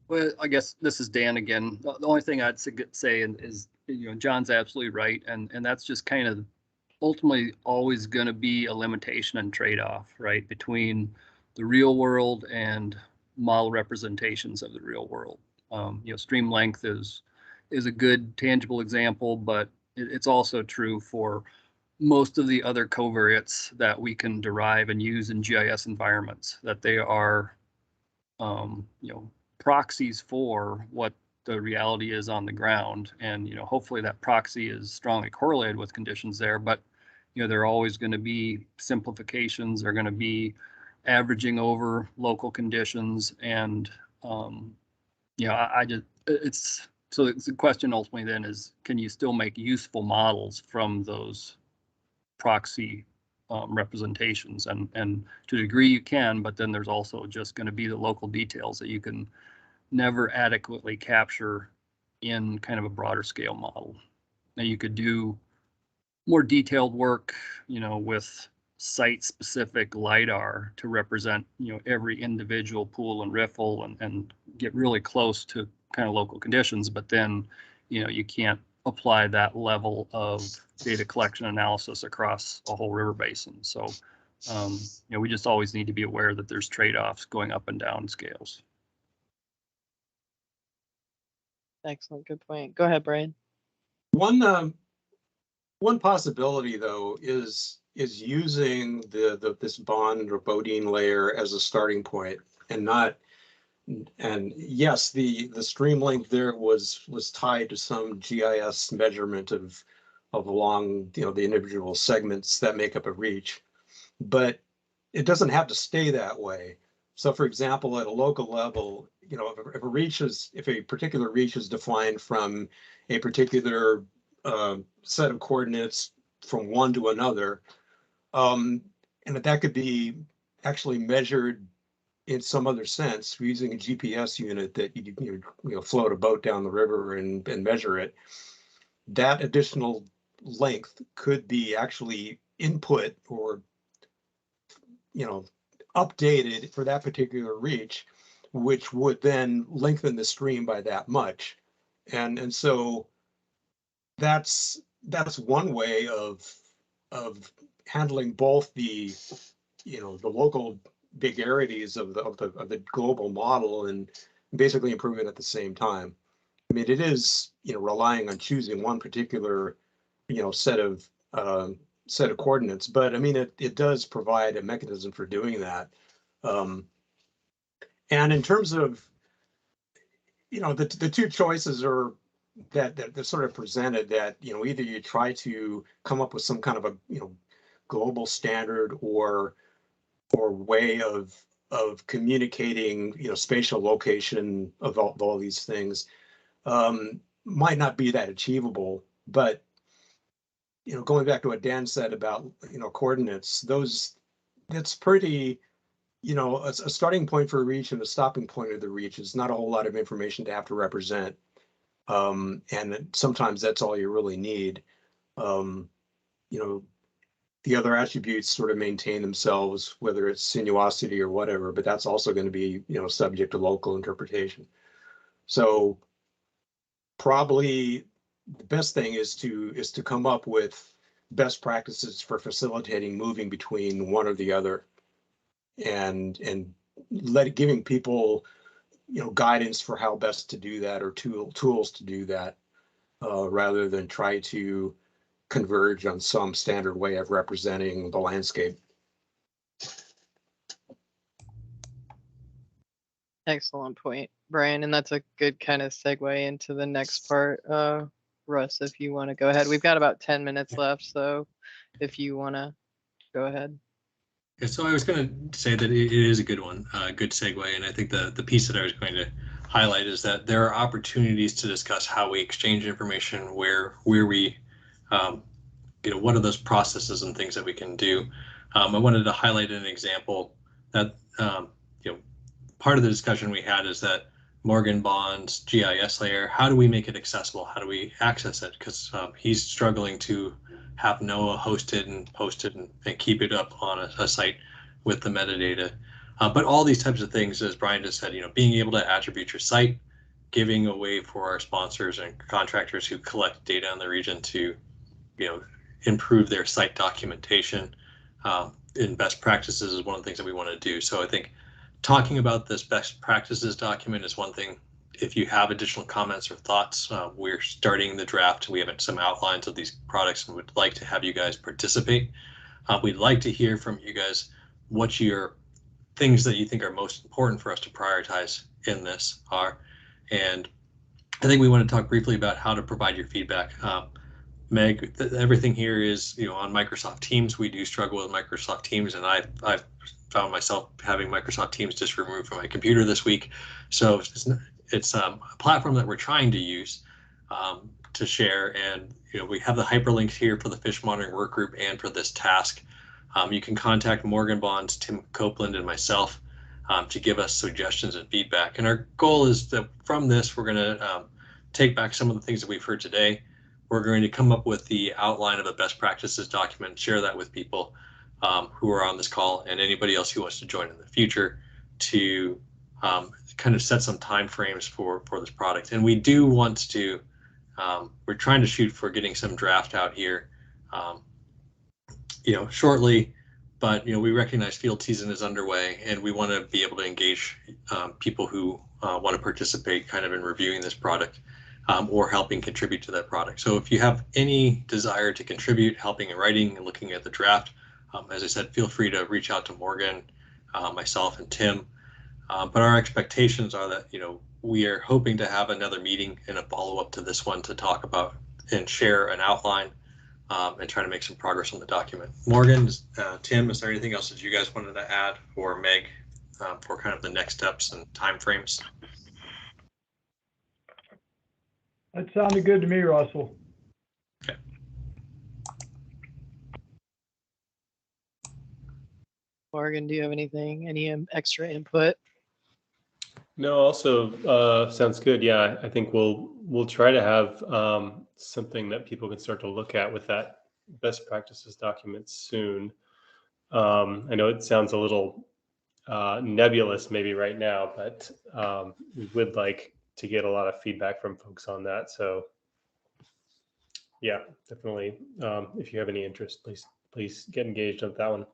Well, I guess this is Dan again. The only thing I'd say is, John's absolutely right. And that's just kind of ultimately always going to be a limitation and trade-off, right, between the real world and model representations of the real world. Stream length is a good tangible example, but it's also true for most of the other covariates that we can derive and use in GIS environments, that they are, proxies for what the reality is on the ground. And, hopefully that proxy is strongly correlated with conditions there, but, there are always going to be simplifications, there are going to be averaging over local conditions. And, so the question ultimately then is, can you still make useful models from those proxy representations? And to a degree you can, but then there's also just going to be the local details that you can never adequately capture in kind of a broader scale model. Now you could do more detailed work, with site-specific LiDAR to represent, every individual pool and riffle and get really close to kind of local conditions, but then, you can't apply that level of data collection analysis across a whole river basin. So, we just always need to be aware that there's trade-offs going up and down scales. Excellent. Good point. Go ahead, Brian. One possibility, though, is using this bond or Bodine layer as a starting point, and yes, the stream length there was tied to some GIS measurement of along the individual segments that make up a reach, but it doesn't have to stay that way. So, for example, at a local level, if a particular reach is defined from a particular set of coordinates from one to another, and that could be actually measured in some other sense using a GPS unit that you float a boat down the river and measure it. That additional length could be actually input or updated for that particular reach, which would then lengthen the stream by that much. And so that's one way of handling both the the local bigarities of the global model and basically improving at the same time. I mean, it is relying on choosing one particular set of coordinates, but I mean it does provide a mechanism for doing that. And in terms of the two choices are that sort of presented, that either you try to come up with some kind of a global standard or way of communicating spatial location of all these things, might not be that achievable. But going back to what Dan said about coordinates, that's pretty a starting point for a reach and a stopping point of the reach is not a whole lot of information to have to represent, and sometimes that's all you really need. The other attributes sort of maintain themselves, whether it's sinuosity or whatever, but that's also going to be subject to local interpretation. So probably the best thing is to come up with best practices for facilitating moving between one or the other, and giving people guidance for how best to do that, or tools to do that, rather than try to converge on some standard way of representing the landscape. Excellent point, Brian. And that's a good kind of segue into the next part. Russ, if you want to go ahead. We've got about 10 minutes left, so if you want to go ahead. Yeah, so I was going to say that it is a good one, good segue. And I think the piece that I was going to highlight is that there are opportunities to discuss how we exchange information, where we, what are those processes and things that we can do. I wanted to highlight an example that, part of the discussion we had is that Morgan Bond's GIS layer, how do we make it accessible? How do we access it? Because he's struggling to have NOAA hosted and posted and keep it up on a site with the metadata. But all these types of things, as Brian just said, being able to attribute your site, giving a way for our sponsors and contractors who collect data in the region to, improve their site documentation in best practices is one of the things that we want to do. So I think talking about this best practices document is one thing. If you have additional comments or thoughts, we're starting the draft. We have some outlines of these products and would like to have you guys participate. We'd like to hear from you guys what your things that you think are most important for us to prioritize in this are. And I think we want to talk briefly about how to provide your feedback. Meg, everything here is on Microsoft Teams. We do struggle with Microsoft Teams, and I've found myself having Microsoft Teams just removed from my computer this week. So it's a platform that we're trying to use to share, and we have the hyperlinks here for the fish monitoring work group and for this task. You can contact Morgan Bonds, Tim Copeland, and myself to give us suggestions and feedback. And our goal is that from this, we're going to take back some of the things that we've heard today. We're going to come up with the outline of a best practices document, share that with people who are on this call and anybody else who wants to join in the future to kind of set some time frames for this product. And we do want to, we're trying to shoot for getting some draft out here, shortly, but we recognize field season is underway and we want to be able to engage people who want to participate kind of in reviewing this product. Or helping contribute to that product. So if you have any desire to contribute, helping in writing and looking at the draft, as I said, feel free to reach out to Morgan, myself, and Tim. But our expectations are that we are hoping to have another meeting and a follow-up to this one to talk about and share an outline and try to make some progress on the document. Morgan, Tim, is there anything else that you guys wanted to add, or Meg, for kind of the next steps and timeframes? That sounded good to me, Russell. Okay. Morgan, do you have anything, any extra input? No, also sounds good. Yeah, I think we'll try to have something that people can start to look at with that best practices document soon. I know it sounds a little nebulous maybe right now, but we would like to get a lot of feedback from folks on that. So yeah, definitely. If you have any interest, please get engaged with that one.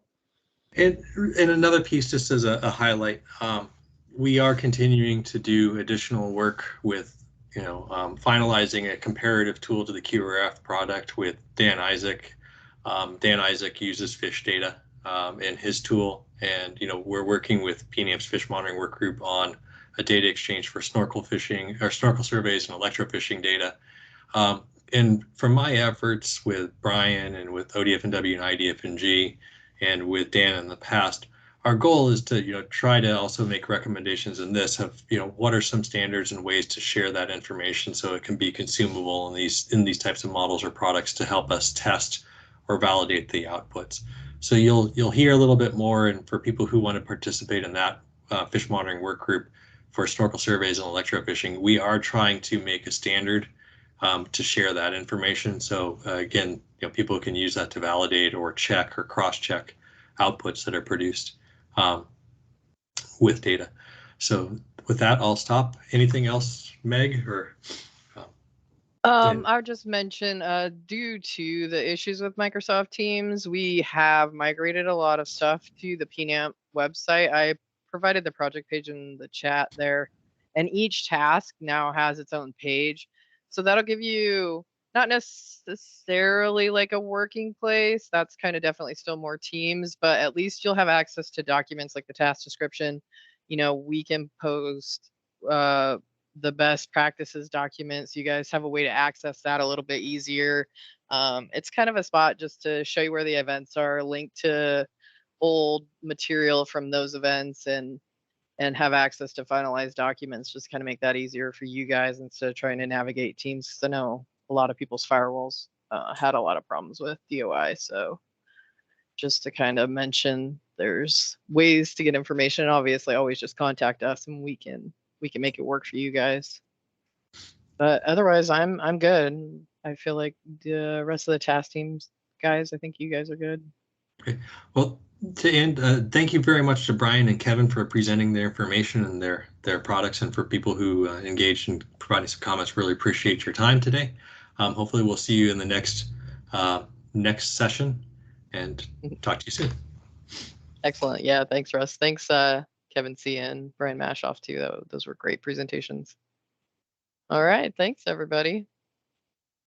And another piece, just as a highlight, we are continuing to do additional work with, finalizing a comparative tool to the QRF product with Dan Isaac. Dan Isaac uses fish data in his tool, and we're working with PNAMP's fish monitoring work group on a data exchange for snorkel fishing or snorkel surveys and electrofishing data. And from my efforts with Brian and with ODF&W and IDF&G and with Dan in the past, our goal is to try to also make recommendations in this of what are some standards and ways to share that information so it can be consumable in these types of models or products to help us test or validate the outputs. So you'll hear a little bit more, and for people who want to participate in that fish monitoring work group for snorkel surveys and electrofishing, we are trying to make a standard to share that information. So again, people can use that to validate or check or cross-check outputs that are produced with data. So with that, I'll stop. Anything else, Meg? Or I would just mention, due to the issues with Microsoft Teams, we have migrated a lot of stuff to the PNAMP website. I provided the project page in the chat there, and each task now has its own page. So that'll give you not necessarily like a working place. That's kind of definitely still more Teams, but at least you'll have access to documents like the task description. We can post the best practices document, so you guys have a way to access that a little bit easier. It's kind of a spot just to show you where the events are, linked to old material from those events, and have access to finalized documents. Just kind of make that easier for you guys instead of trying to navigate Teams, because I know a lot of people's firewalls had a lot of problems with DOI. So just to kind of mention, there's ways to get information. Obviously, always just contact us and we can make it work for you guys. But otherwise, I'm good. I feel like the rest of the task teams guys, I think you guys are good. Okay. Well, to end, thank you very much to Brian and Kevin for presenting their information and their products, and for people who engaged in providing some comments. Really appreciate your time today. Hopefully we'll see you in the next session, and talk to you soon. Excellent. Yeah, thanks, Russ. Thanks, Kevin C. and Brian Maschhoff too. Those were great presentations. All right, thanks everybody.